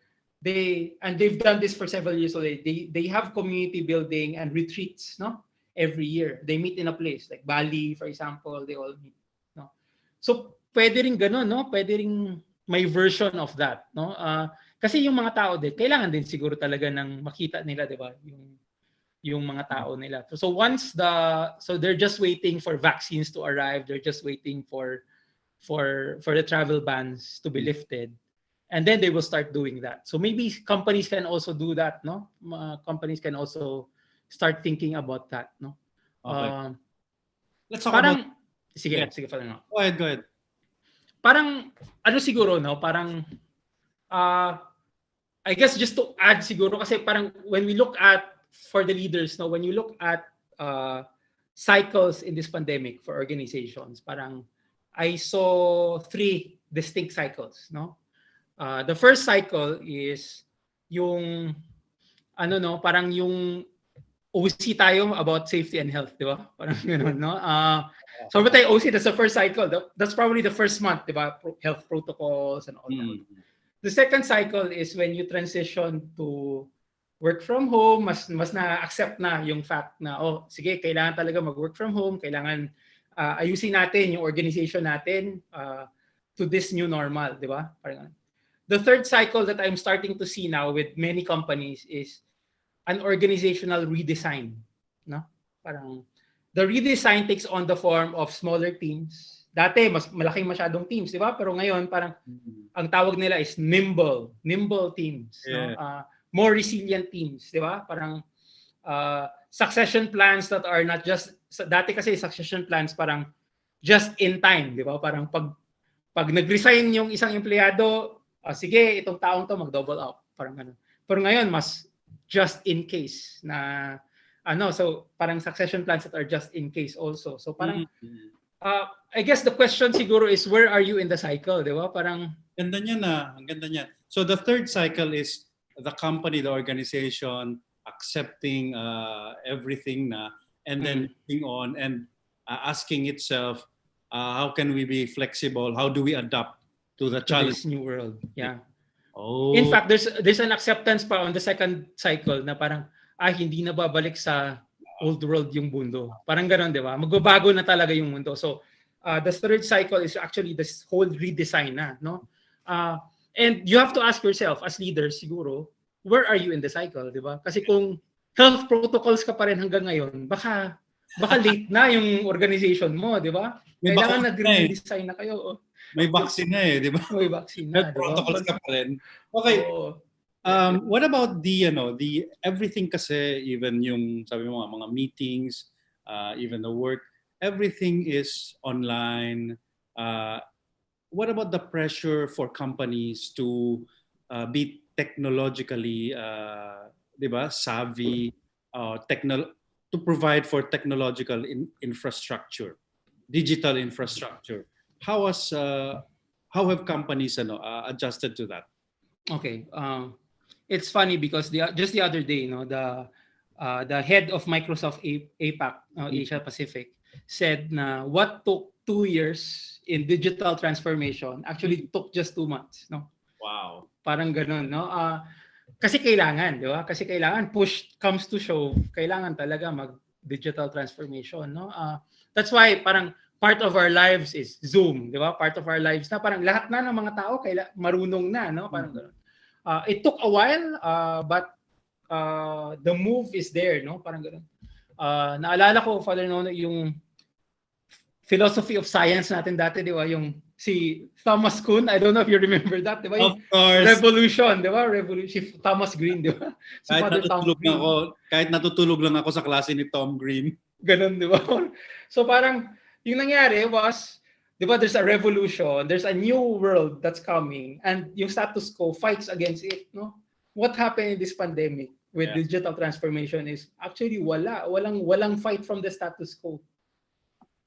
they've done this for several years already. They have community building and retreats, no? Every year. They meet in a place like Bali, for example, they all meet, no? So pwede rin ganun, no? Pwede rin may version of that, no? Kasi yung mga tao din, kailangan din siguro talaga ng makita nila, di ba? Yung mga tao nila. So they're just waiting for vaccines to arrive. They're just waiting for the travel bans to be lifted. And then they will start doing that. So maybe companies can also do that, no? Companies can also start thinking about that, no? Okay. Let's talk about... Sige, Father, no? Go ahead. Parang, siguro, no? Parang, I guess just to add siguro, kasi parang when we look at, for the leaders, no, when you look at cycles in this pandemic for organizations, parang I saw 3 distinct cycles, no? The first cycle is yung parang yung OC tayo about safety and health, di ba? Parang gano'n, no? So ba tayo OC, that's the first cycle. That's probably the first month, di ba? Health protocols and all that. The second cycle is when you transition to work from home, mas na-accept na yung fact na, sige, kailangan talaga mag-work from home, kailangan ayusin natin yung organization natin to this new normal, di ba? Parang the third cycle that I'm starting to see now with many companies is an organizational redesign, no? Parang the redesign takes on the form of smaller teams. Dati mas malaking masyadong teams, di ba? Pero ngayon parang ang tawag nila is nimble teams, no? More resilient teams, di ba? Parang succession plans that are not just dati kasi succession plans parang just in time, di ba? Parang pag nag-resign yung isang empleyado, sige, itong taong to mag-double up, parang ganun. Pero ngayon mas just in case na so parang succession plans that are just in case also. So parang I guess the question siguro is where are you in the cycle, di ba? Parang ganda niya na, ang ganda niya. So the third cycle is the company, the organization accepting everything na, and then moving on and asking itself, how can we be flexible? How do we adapt to the challenge? This new world. Yeah. Oh. In fact, there's an acceptance pa on the second cycle na parang hindi na babalik sa old world yung mundo. Parang gano'n, di ba? Magbabago na talaga yung mundo. So, the third cycle is actually this whole redesign na, no? And you have to ask yourself as leaders siguro, where are you in the cycle, di ba? Kasi kung health protocols ka pa rin hanggang ngayon, baka late na yung organization mo, di ba? Kailangan nag-redesign na kayo. May vaccine na di ba? May vaccine na, health protocols ka pa rin. Okay. What about the everything kasi, even yung sabi mo mga meetings, even the work, everything is online. What about the pressure for companies to be technologically savvy, to provide for technological infrastructure, digital infrastructure? how has how have companies adjusted to that? Okay. It's funny because just the other day, the head of Microsoft APAC, Asia Pacific, said na what took 2 years in digital transformation actually took just 2 months. No, Wow. parang ganun, no? Kasi kailangan, di ba? Kasi kailangan push comes to shove, kailangan talaga mag-digital transformation, no? That's why parang part of our lives is Zoom, di ba? Part of our lives na parang lahat na ng mga tao marunong na, no? Parang ganun. It took a while, but the move is there, no? Parang ganun. Naalala ko, Father Nono, yung philosophy of science natin dati, di ba? Yung si Thomas Kuhn, I don't know if you remember that, di ba? Of course. Revolution, di ba? Revolution, Thomas Green, di ba? Si Kahit natutulog lang ako sa klase ni Tom Green. Ganun, di ba? So parang, yung nangyari was, di ba, there's a revolution, there's a new world that's coming, and yung status quo fights against it, no? What happened in this pandemic with digital transformation is actually walang fight from the status quo.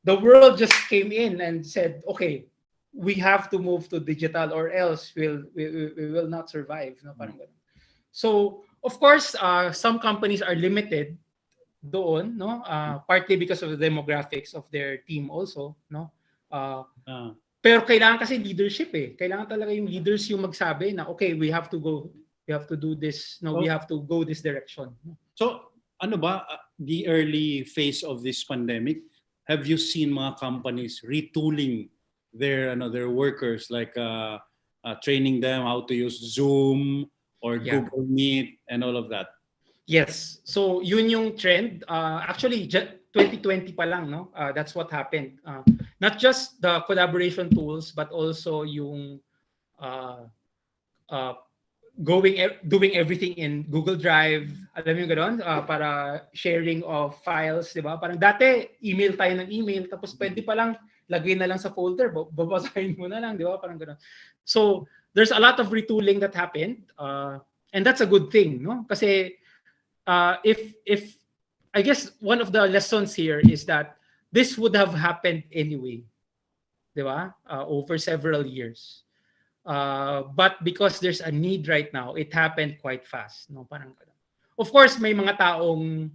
The world just came in and said, okay, we have to move to digital or else we will not survive. No? Parang ganun. So, of course, some companies are limited doon, no? Partly because of the demographics of their team also, no? Pero kailangan kasi leadership eh. Kailangan talaga yung leaders yung magsabi na, okay, we have to do this, no, we have to go this direction. So, ano ba, the early phase of this pandemic, have you seen mga companies retooling their workers, like training them how to use Zoom or Google Meet and all of that? Yes. So yun yung trend. Actually, 2020 pa lang, no? That's what happened. Not just the collaboration tools, but also yung doing everything in Google Drive. Alam mo yung gano'n? Para sharing of files, di ba? Parang dati, email tayo ng email, tapos pwede pa lang lagay na lang sa folder, babasahin mo na lang, di ba? Parang gano'n. So, there's a lot of retooling that happened. And that's a good thing, no? Kasi if I guess one of the lessons here is that this would have happened anyway, di ba? Over several years. But because there's a need right now, it happened quite fast. No? Parang, of course, may mga taong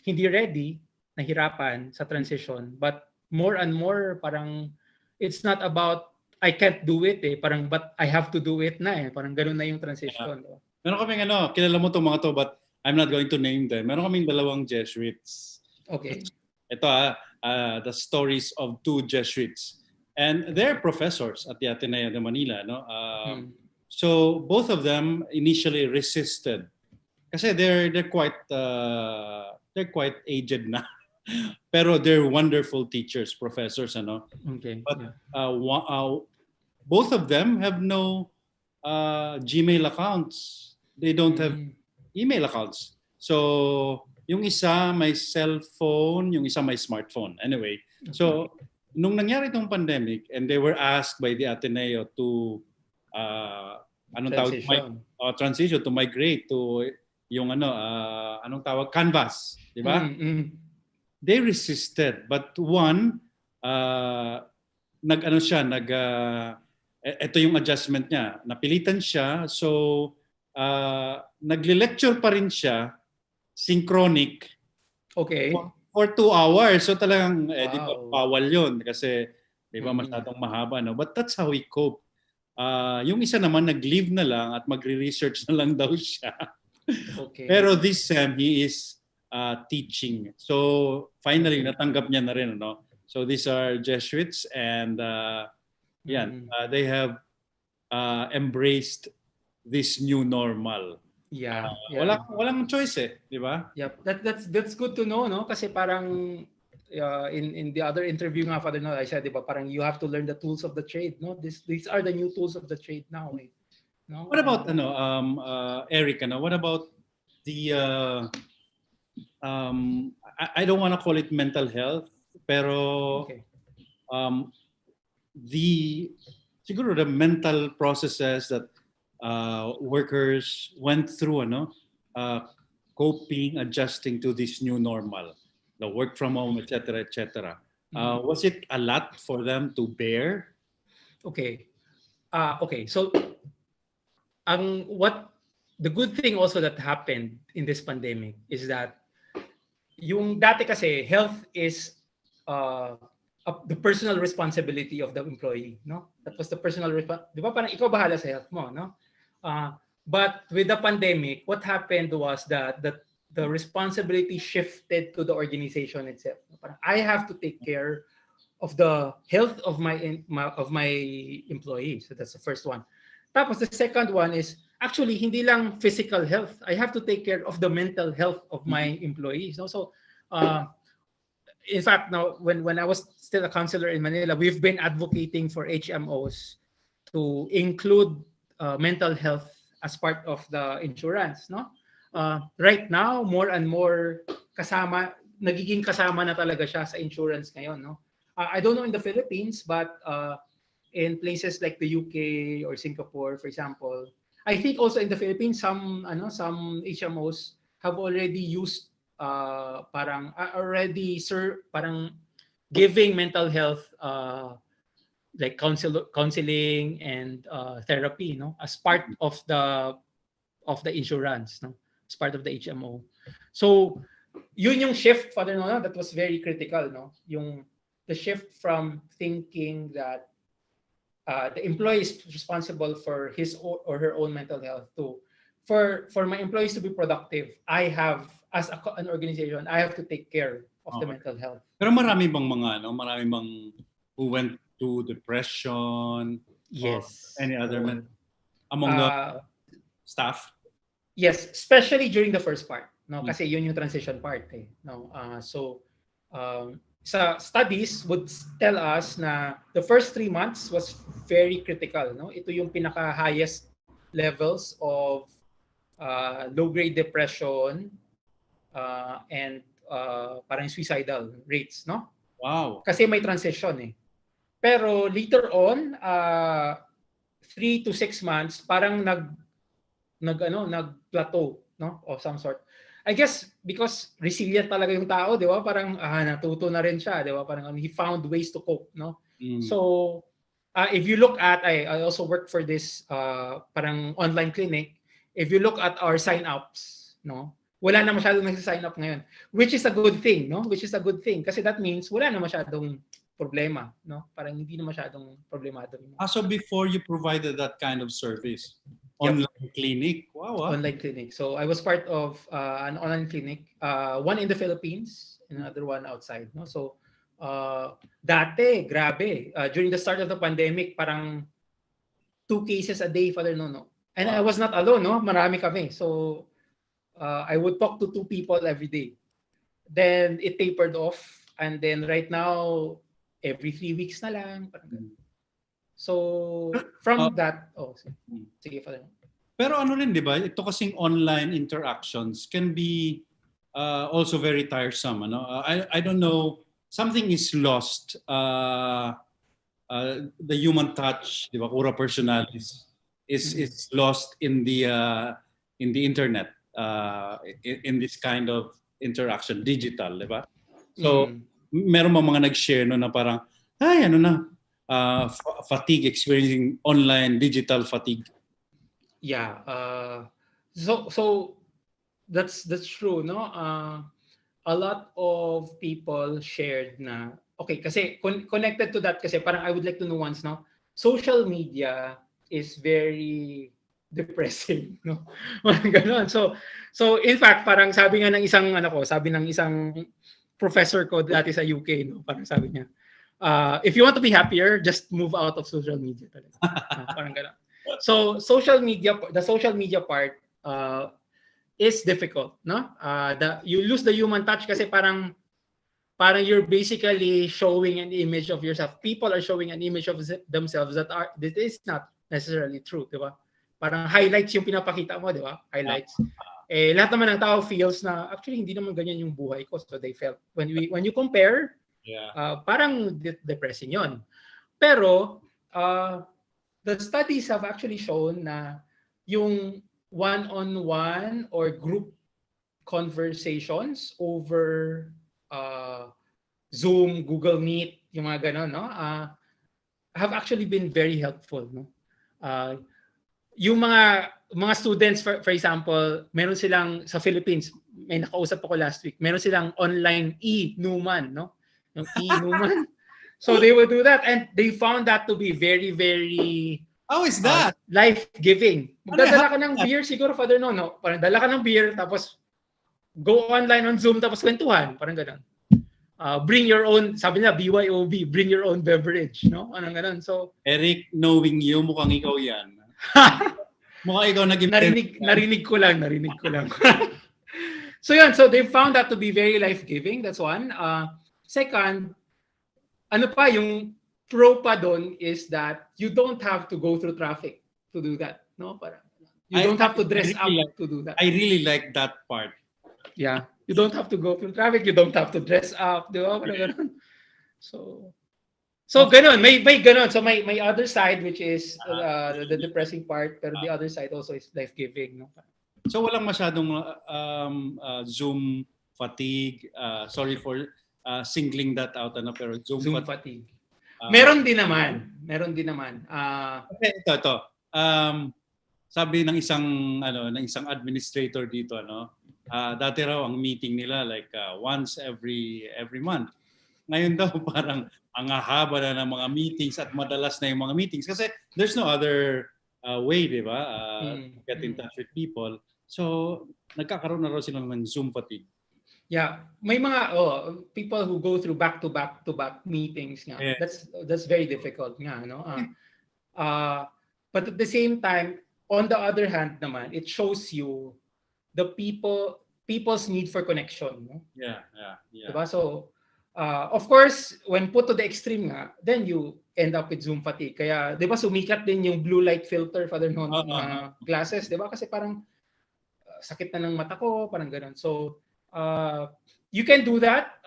hindi ready, nahirapan sa transition, but more and more, parang it's not about I can't do it eh, parang but I have to do it na eh. Parang ganun na yung transition. Yeah. Meron kaming kilala mo itong mga to, but I'm not going to name them. Meron kaming dalawang Jesuits. Okay. Ito the stories of two Jesuits. And they're professors at the Ateneo de Manila, no? So both of them initially resisted, kasi they're quite aged na, pero they're wonderful teachers, professors, ano? Okay. But both of them have no Gmail accounts. They don't have email accounts. So yung isa may cellphone, yung isa may smartphone. Anyway, so nung nangyari itong pandemic and they were asked by the Ateneo to transition to migrate to yung anong tawag, Canvas, di ba? They resisted, but one ito yung adjustment niya, napilitan siya, so nagle-lecture pa rin siya synchronic. Okay. For 2 hours. So talagang, di ba, bawal yun kasi, di ba, masyadong mahaba, no? But that's how he coped. Yung isa naman, nag-leave na lang at magre-research na lang daw siya. Okay. Pero this time, he is teaching. So, finally, natanggap niya na rin, no? So, these are Jesuits and they have embraced this new normal. Yeah. Walang choice eh, di ba? Yep. That's good to know, no? Kasi parang in the other interview nga, Father, no, I said, di ba, parang you have to learn the tools of the trade, no? These are the new tools of the trade now, eh. No? What about Eric, what about the I don't want to call it mental health, pero siguro the mental processes that workers went through, coping, adjusting to this new normal, the work from home, etc., etc. Was it a lot for them to bear? Okay. Okay. So the good thing also that happened in this pandemic is that yung dati kasi health is uh, the personal responsibility of the employee, no? That was the personal di ba parang ikaw bahala sa health mo, no? But with the pandemic, what happened was that the responsibility shifted to the organization itself. Parang I have to take care of the health of my employees. So that's the first one. Tapos the second one is actually hindi lang physical health. I have to take care of the mental health of my employees. No? So in fact, now when I was still a counselor in Manila, we've been advocating for HMOs to include mental health as part of the insurance. No, right now more and more nagiging kasama na talaga siya sa insurance ngayon. No, I don't know in the Philippines, but in places like the UK or Singapore, for example, I think also in the Philippines, some HMOs have already used parang giving mental health like counseling and therapy, no, as part of the insurance, no, as part of the HMO. So yun yung shift, Father Nono, that was very critical, no, the shift from thinking that the employee is responsible for his or her own mental health to for my employees to be productive, I have, as an organization, I have to take care of the mental health. Pero marami bang who went to depression? Yes. Or any other among the staff? Yes, especially during the first part, no, kasi yun yung transition part, eh, no. Sa studies would tell us na the first 3 months was very critical, no. Ito yung pinaka-highest levels of low-grade depression and parang suicidal rates, no? Wow. Kasi may transition, eh. Pero later on, 3 to 6 months, parang nag-plateau, no? Of some sort. I guess because resilient talaga yung tao, di ba? Parang natuto na rin siya, di ba? Parang he found ways to cope, no? So if you look at, I also work for this parang online clinic. If you look at our sign-ups, no? Wala na masyadong nagsi-sign up ngayon, which is a good thing, no? Which is a good thing kasi that means wala na masyadong problema, no? Parang hindi na masyadong problemado. So before you provided that kind of service, online clinic. Wow. Online clinic. So I was part of an online clinic, one in the Philippines, and another one outside, no? So dati, grabe. During the start of the pandemic, parang 2 cases a day, Father Nono. And I was not alone, no? Marami kami. So I would talk to 2 people every day. Then it tapered off, and then right now every 3 weeks na lang. So from that, sige, Father. Pero ano rin, di ba? Ito kasing online interactions can be also very tiresome. Ano? I don't know. Something is lost. The human touch, di ba? Cura personalis is lost in the internet. In this kind of interaction, digital, di ba? So meron mga nag-share no na parang fatigue, experiencing online digital fatigue. Yeah. So that's true, no? A lot of people shared na kasi connected to that kasi parang I would like to nuance, no? Social media is very depressing, no? Ganon. So in fact, parang sabi nga ng isang professor ko dati sa UK, no? Parang sabi niya, if you want to be happier, just move out of social media talaga. Parang gano'n. So the social media part is difficult, no? You lose the human touch kasi parang you're basically showing an image of yourself. People are showing an image of themselves that is not necessarily true, di ba? Parang highlights yung pinapakita mo, di ba? Highlights. Lahat naman ng tao feels na actually hindi naman ganyan yung buhay ko. So they felt when you compare, parang depressing yon. Pero the studies have actually shown na yung one-on-one or group conversations over Zoom, Google Meet, yung mga ganon, no? Have actually been very helpful, no? Yung mga students, for example, meron silang sa Philippines, may nakausap ako last week, meron silang online e-Numan, no? Yung e-Numan. So they would do that and they found that to be very, very How is that? life-giving. Magdadala ka ng beer siguro, Father Nono. Parang dala ka ng beer, tapos go online on Zoom, tapos kwentuhan. Parang gano'n. Bring your own, sabi nila, BYOB, bring your own beverage. No? Anong gano'n. So, Eric, knowing you, mukhang ikaw yan. Mukhang ikaw narinig ko lang. So yun, so they found that to be very life-giving. That's one. Second, ano pa, yung pro pa doon is that you don't have to go through traffic to do that. No? You don't have to dress up to do that. I really like that part. Yeah. You don't have to go through traffic. You don't have to dress up. Di ba? Ganun. So ganun. May ganun. So may other side which is the depressing part, pero the other side also is life-giving. No? So walang masyadong Zoom fatigue. Sorry for singling that out, pero Zoom fatigue. Meron din naman. Okay, ito. Sabi ng isang administrator dito, dati raw ang meeting nila like once every month. Ngayon daw parang ang haba na ng mga meetings at madalas na yung mga meetings kasi there's no other way, di ba? To get in touch with people. So, nagkakaroon na raw sila ng Zoom fatigue. Yeah, may mga people who go through back-to-back meetings nga. Yeah. That's very difficult nga, no? But at the same time, on the other hand naman, it shows you the people's need for connection, no? Yeah. Diba? So, of course, when put to the extreme nga, then you end up with Zoom fatigue. Kaya, diba, sumikat din yung blue light filter, Father Nono, glasses, diba? Kasi parang sakit na ng mata ko, parang ganun. So, you can do that.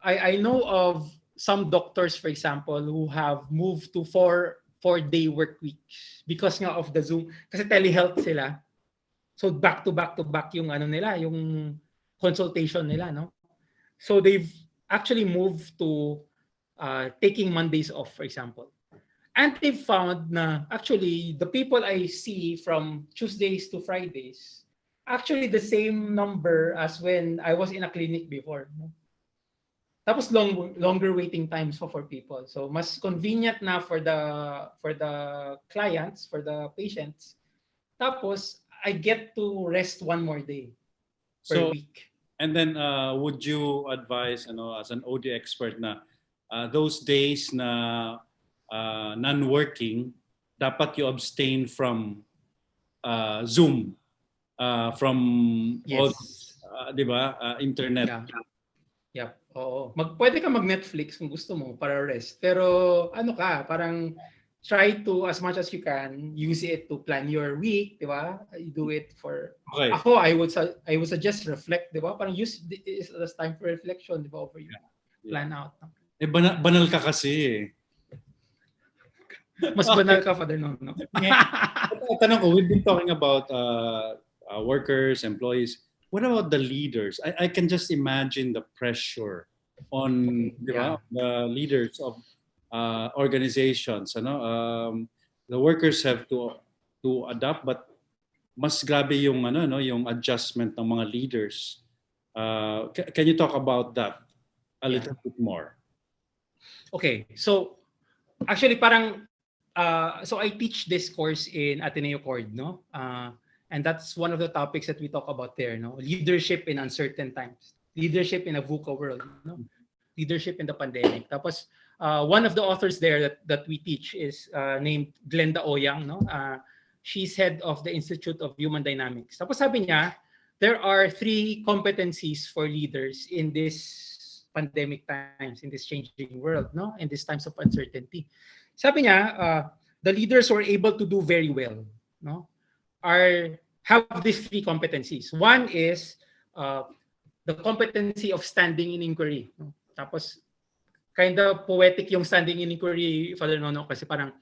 I know of some doctors, for example, who have moved to four-day work weeks because nga of the Zoom. Kasi telehealth sila. So back to back yung yung consultation nila, no? So they've actually moved to taking Mondays off, for example. And they've found na actually the people I see from Tuesdays to Fridays actually the same number as when I was in a clinic before. No? Tapos longer waiting times for people. So mas convenient na for the clients, for the patients. Tapos I get to rest one more day per week. And then would you advise as an OD expert na those days na non-working dapat you abstain from Zoom? From all, di ba? Internet. Yeah. Oo. Pwede ka mag-Netflix kung gusto mo para rest. Pero parang try to, as much as you can, use it to plan your week, di ba? You do it for... Okay. Ako, I would suggest reflect, di ba? Parang use this as time for reflection, di ba? Over you. Plan out. Banal ka kasi Mas banal ka, Father Nono. Tanong ko, we've been talking about workers, employees. What about the leaders? I can just imagine the pressure on the leaders of organizations. The workers have to adapt, but mas grabe yung yung adjustment ng mga leaders. Can you talk about that a little bit more? Okay, so actually parang so I teach this course in Ateneo Cord, no? And that's one of the topics that we talk about there, no? Leadership in uncertain times. Leadership in a VUCA world, no? Leadership in the pandemic. Tapos one of the authors there that we teach is named Glenda Oyang, no? She's head of the Institute of Human Dynamics. Tapos sabi niya, there are 3 competencies for leaders in this pandemic times, in this changing world, no? In these times of uncertainty. Sabi niya, the leaders who are able to do very well, no? Have these 3 competencies. One is the competency of standing in inquiry. No? Tapos, kind of poetic yung standing in inquiry, Father Nono, kasi parang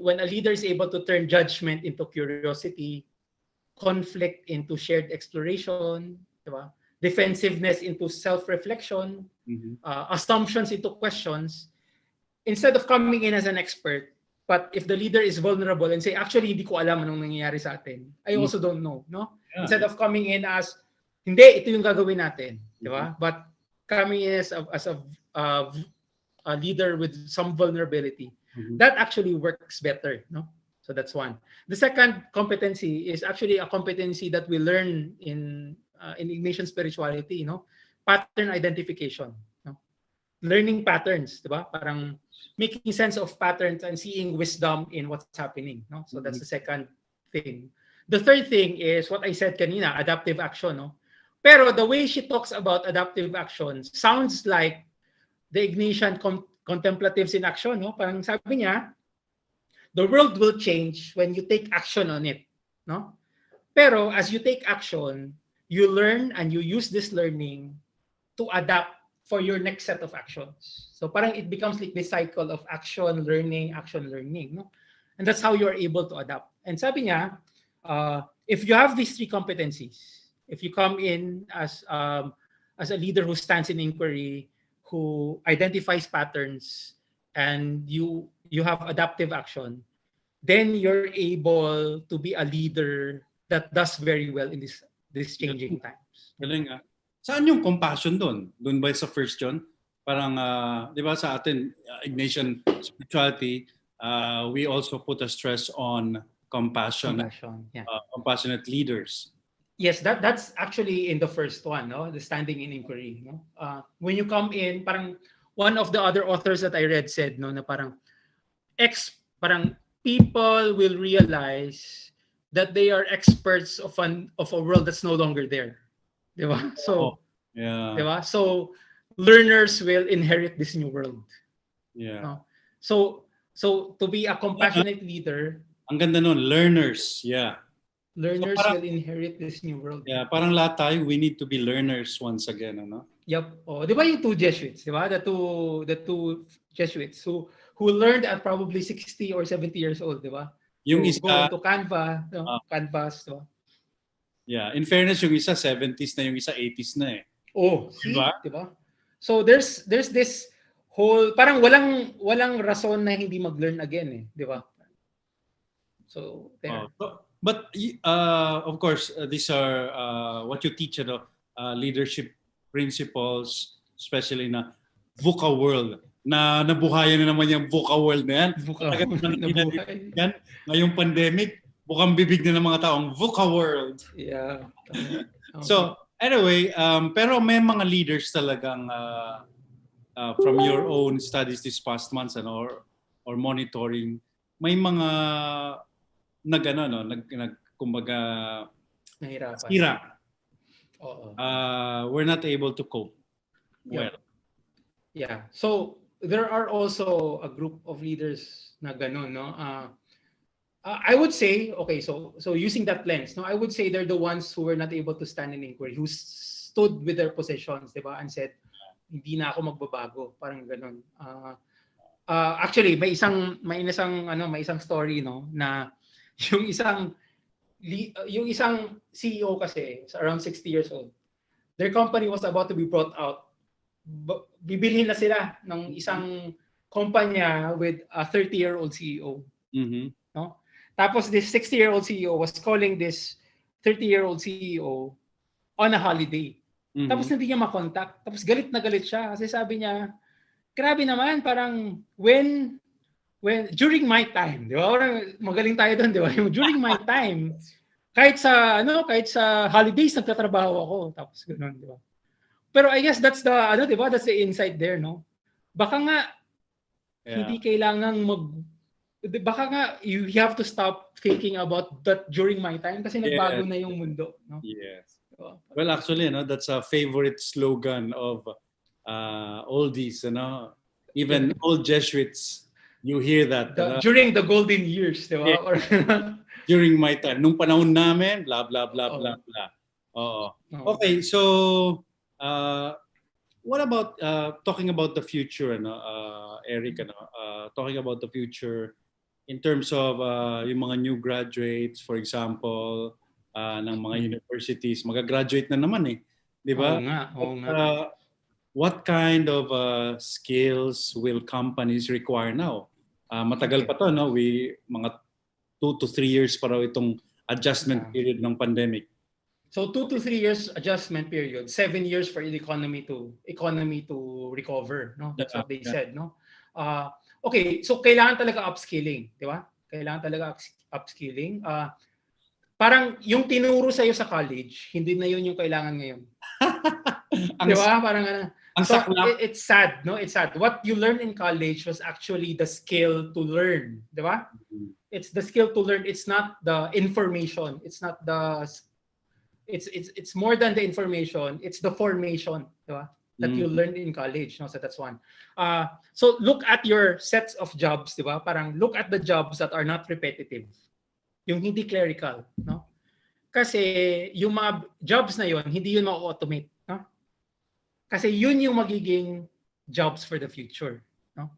when a leader is able to turn judgment into curiosity, conflict into shared exploration, diba? defensiveness into self-reflection, Mhm. assumptions into questions, instead of coming in as an expert, but if the leader is vulnerable and say, actually, hindi ko alam anong nangyayari sa atin. I also don't know, no? Yeah. Instead of coming in as, hindi, ito yung gagawin natin. Di ba? But coming in as a leader with some vulnerability, that actually works better, no? So that's one. The second competency is actually a competency that we learn in Ignatian spirituality, no? Pattern identification, no? Learning patterns, di ba? Parang making sense of patterns and seeing wisdom in what's happening, no? So that's the second thing. The third thing is what I said kanina, adaptive action, no? Pero the way she talks about adaptive actions sounds like the Ignatian contemplatives in action, no? Parang sabi niya, the world will change when you take action on it, no? Pero as you take action, you learn and you use this learning to adapt for your next set of actions. So parang it becomes like this cycle of action, learning, no? And that's how you're able to adapt. And sabi niya, if you have these three competencies, if you come in as a leader who stands in inquiry, who identifies patterns, and you have adaptive action, then you're able to be a leader that does very well in this changing times. Galing ah. Saan yung compassion doon? Doon ba sa first John? Parang, di ba sa atin, Ignatian spirituality, we also put a stress on compassion. Yeah. Compassionate leaders. Yes, that's actually in the first one, no? The standing in inquiry, no? When you come in, parang one of the other authors that I read said, no, na parang people will realize that they are experts of a world that's no longer there. Diba? So, yeah. Diba? So learners will inherit this new world. Yeah. No? So to be a compassionate leader, ang ganda nun, learners. Yeah. Learners so parang, will inherit this new world. Yeah, parang lahat tayo, we need to be learners once again, ano? Yep. Oh, di ba yung two Jesuits, di ba? The two Jesuits who learned at probably 60 or 70 years old, di ba? Yung to isa go into Canva, Canvas, di ba? Yeah, in fairness, yung isa 70s na, yung isa 80s na eh. Oh, diba? Diba? So there's this whole parang walang rason na hindi mag-learn again eh, di ba? So there. But of course, these are what you teach, leadership principles, especially na VUCA world. Na nabuhayan na naman yung VUCA world na yan. Yan. Ngayong pandemic, bukang bibig na ng mga taong VUCA world. Yeah. Okay. So, anyway, pero may mga leaders talagang from your own studies this past months or monitoring, may mga kumbaga nahirapan. hirap. Oo. We're not able to cope well. Yeah. So, there are also a group of leaders na ganun, no? I would say, okay, so using that lens, no, I would say they're the ones who were not able to stand in inquiry, who stood with their positions, di ba, and said, hindi na ako magbabago, parang ganun. Actually, may isang story, no, na yung isang CEO kasi, around 60 years old, their company was about to be brought out. Bibilhin na sila ng isang kumpanya with a 30-year-old CEO. Mm-hmm. No? Tapos this 60-year-old CEO was calling this 30-year-old CEO on a holiday. Mm-hmm. Tapos hindi niya makontak. Tapos galit na galit siya kasi sabi niya, grabe naman, parang when during my time, di ba? Magaling tayo doon, di ba? During my time, kahit sa holidays nagtatrabaho ako. Tapos ganoon, di ba? Pero I guess that's the di ba? That's the insight there, no? Baka nga hindi kailangang baka nga you have to stop thinking about that during my time kasi nagbago na yung mundo, no? Yes. Well, actually, that's a favorite slogan of oldies, even old Jesuits. You hear that during the golden years, di ba? Or during my time, nung panahon namin, blah blah blah blah blah. Okay, so what about talking about the future, Eric, talking about the future in terms of yung mga new graduates, for example, ng mga universities, magagraduate na naman eh. Di ba? Oo nga. What kind of skills will companies require now? Matagal pa to, no? Mga 2 to 3 years pa raw itong adjustment period ng pandemic. So 2 to 3 years adjustment period, 7 years for the economy to recover, no? That's what they said, no? Okay, so kailangan talaga upskilling, di ba? Kailangan talaga upskilling. Parang yung tinuro sa'yo sa college, hindi na yun yung kailangan ngayon. Di ba? Parang so it's sad, no? It's sad. What you learn in college was actually the skill to learn, di ba? It's the skill to learn. It's not the information. It's more than the information. It's the formation, di ba? That you learned in college, no? So that's one. So look at your sets of jobs, di ba? Parang look at the jobs that are not repetitive. Yung hindi clerical, no? Kasi yung mga jobs na yon, hindi yun ma-automate, no? Kasi yun yung magiging jobs for the future, no?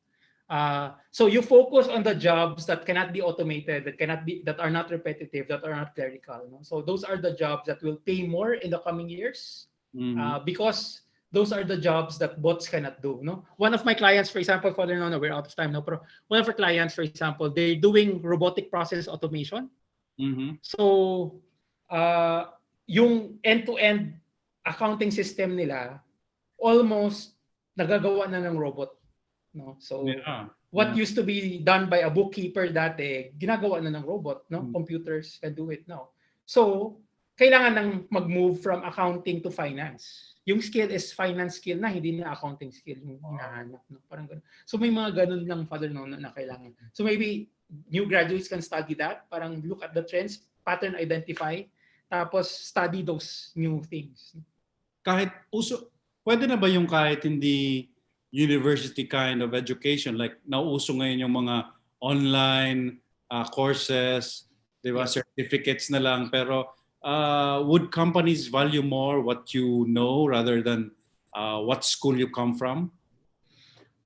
So you focus on the jobs that cannot be automated, that are not repetitive, that are not clerical, no? So those are the jobs that will pay more in the coming years, because those are the jobs that bots cannot do, no? One of my clients, for example, Father Nono, we're out of time, no? Pero one of our clients, for example, they're doing robotic process automation. So yung end-to-end accounting system nila almost nagagawa na ng robot, no? So what used to be done by a bookkeeper dati, ginagawa na ng robot, no? Computers can do it now. So kailangan nang mag-move from accounting to finance. Yung skill is finance skill na, hindi na accounting skill yung hinahanap, no? Parang ganun. So may mga ganun lang, Father Nono, na kailangan. So maybe new graduates can study that, parang look at the trends, pattern identify, tapos study those new things. Kahit pwede na ba yung kahit hindi university kind of education, like nauso ngayon yung mga online courses, di ba? Certificates na lang, pero would companies value more what you know rather than what school you come from?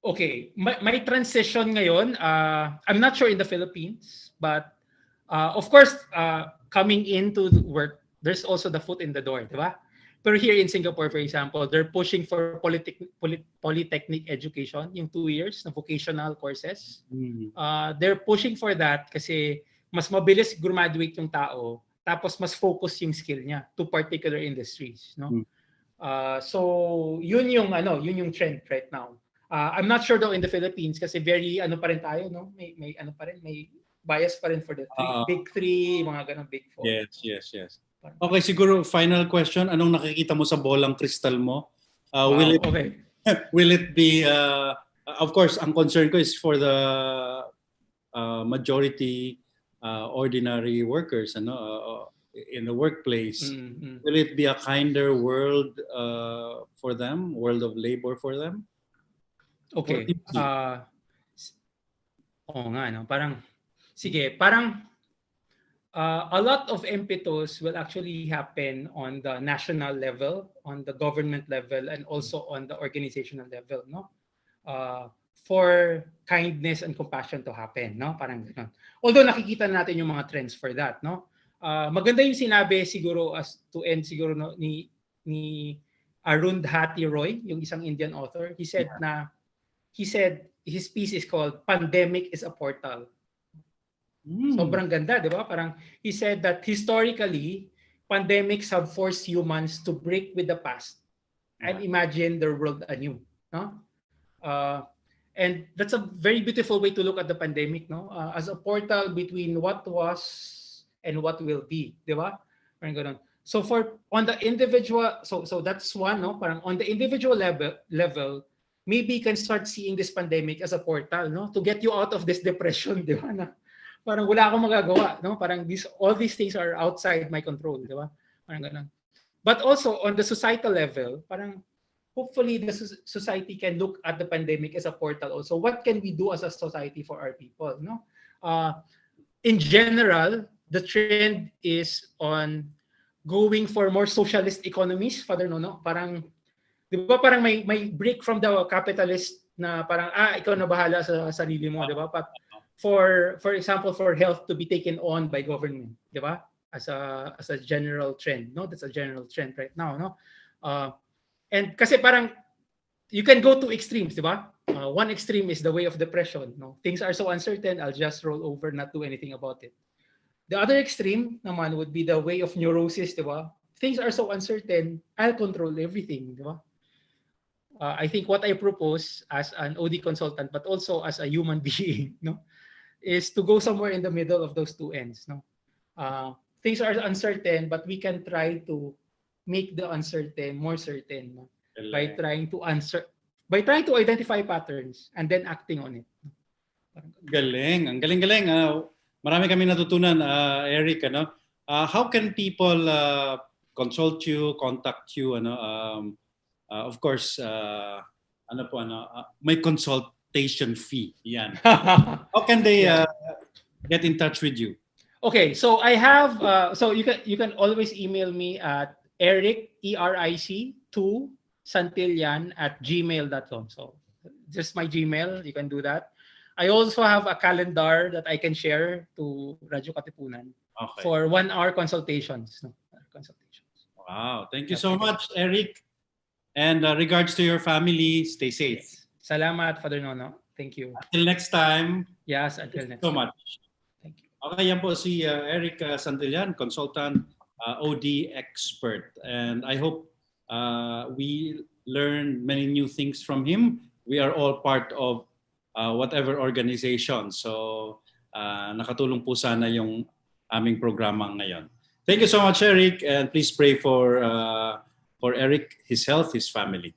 Okay, may transition ngayon. I'm not sure in the Philippines, but of course, coming into work, there's also the foot in the door, di ba? Pero here in Singapore, for example, they're pushing for polytechnic education, yung 2 years na vocational courses. They're pushing for that kasi mas mabilis graduate yung tao, tapos mas focus yung skill niya to particular industries, no? So yun yung trend right now. I'm not sure though in the Philippines kasi very pa rin tayo, no? May may bias pa rin for the big three, mga ganun big four. Yes. Okay, siguro final question, anong nakikita mo sa bolang kristal mo? Will it be of course ang concern ko is for the majority ordinary workers in the workplace. Will it be a kinder world for them, world of labor for them? Okay. Parang a lot of impetus will actually happen on the national level, on the government level, and also on the organizational level, no? For kindness and compassion to happen, no? Parang gano'n. Although nakikita natin yung mga trends for that, no? Maganda yung sinabi siguro as to end siguro, no, ni Arundhati Roy, yung isang Indian author. He said his piece is called Pandemic is a Portal. Sobrang ganda, di ba? Parang he said that historically, pandemics have forced humans to break with the past and imagine their world anew, no? And that's a very beautiful way to look at the pandemic, no? As a portal between what was and what will be, di ba? Parang ganun. So on the individual, so that's one, no? Parang on the individual level, maybe you can start seeing this pandemic as a portal, no? To get you out of this depression, di ba? Na parang wala akong magagawa, no? Parang all these things are outside my control, di ba? Parang ganun. But also on the societal level, parang hopefully the society can look at the pandemic as a portal also. What can we do as a society for our people, no? In general, the trend is on going for more socialist economies, Father Nono. Parang, di ba parang may break from the capitalist na parang, ikaw na bahala sa sarili mo, di ba? For example, for health to be taken on by government, di ba? As a general trend, no? That's a general trend right now, no? And kasi parang you can go to extremes, di ba? One extreme is the way of depression. No? Things are so uncertain, I'll just roll over, not do anything about it. The other extreme naman would be the way of neurosis, di ba? Things are so uncertain, I'll control everything, di ba? I think what I propose as an OD consultant, but also as a human being, no, is to go somewhere in the middle of those two ends. No, things are uncertain, but we can try to make the uncertain more certain, no? by trying to identify patterns and then acting on it. Galing. Ang galing-galing. Marami kami natutunan, Eric. How can people consult you, contact you? Of course, may consultation fee. Yan. How can they get in touch with you? Okay, so I have so you can always email me at Eric ERIC 2 Santillan at gmail.com. So just my Gmail, you can do that. I also have a calendar that I can share to Radio-Katipunan for 1 hour consultations. No? Wow, thank you so much, Eric. And regards to your family, stay safe. Yes. Salamat, Father Nono. Thank you. Until next time. Yes, until next So time. much. Thank you. Okay, yan po si Eric Santillan, consultant, OD expert. And I hope we learn many new things from him. We are all part of whatever organization. So nakatulong po sana yung aming programa ngayon. Thank you so much, Eric. And please pray for Eric, his health, his family.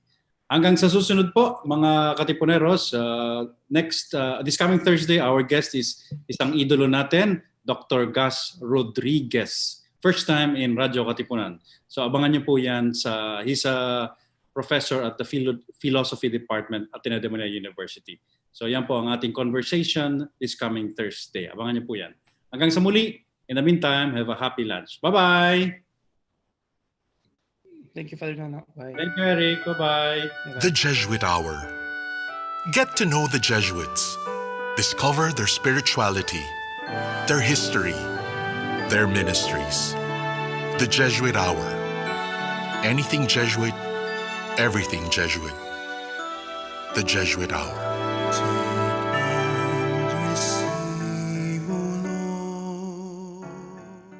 Hanggang sa susunod po, mga Katipuneros, this coming Thursday, our guest is isang idolo natin, Dr. Gus Rodriguez. First time in Radio Katipunan. So abangan niyo po yan. He's a professor at the Philosophy Department at Ateneo de Manila University. So yan po ang ating conversation this coming Thursday. Abangan niyo po yan. Hanggang sa muli, in the meantime, have a happy lunch. Bye-bye! Thank you, Father Nono. Bye. Thank you, Eric. Bye-bye. The Jesuit Hour. Get to know the Jesuits. Discover their spirituality, their history, their ministries. The Jesuit Hour. Anything Jesuit, everything Jesuit. The Jesuit Hour.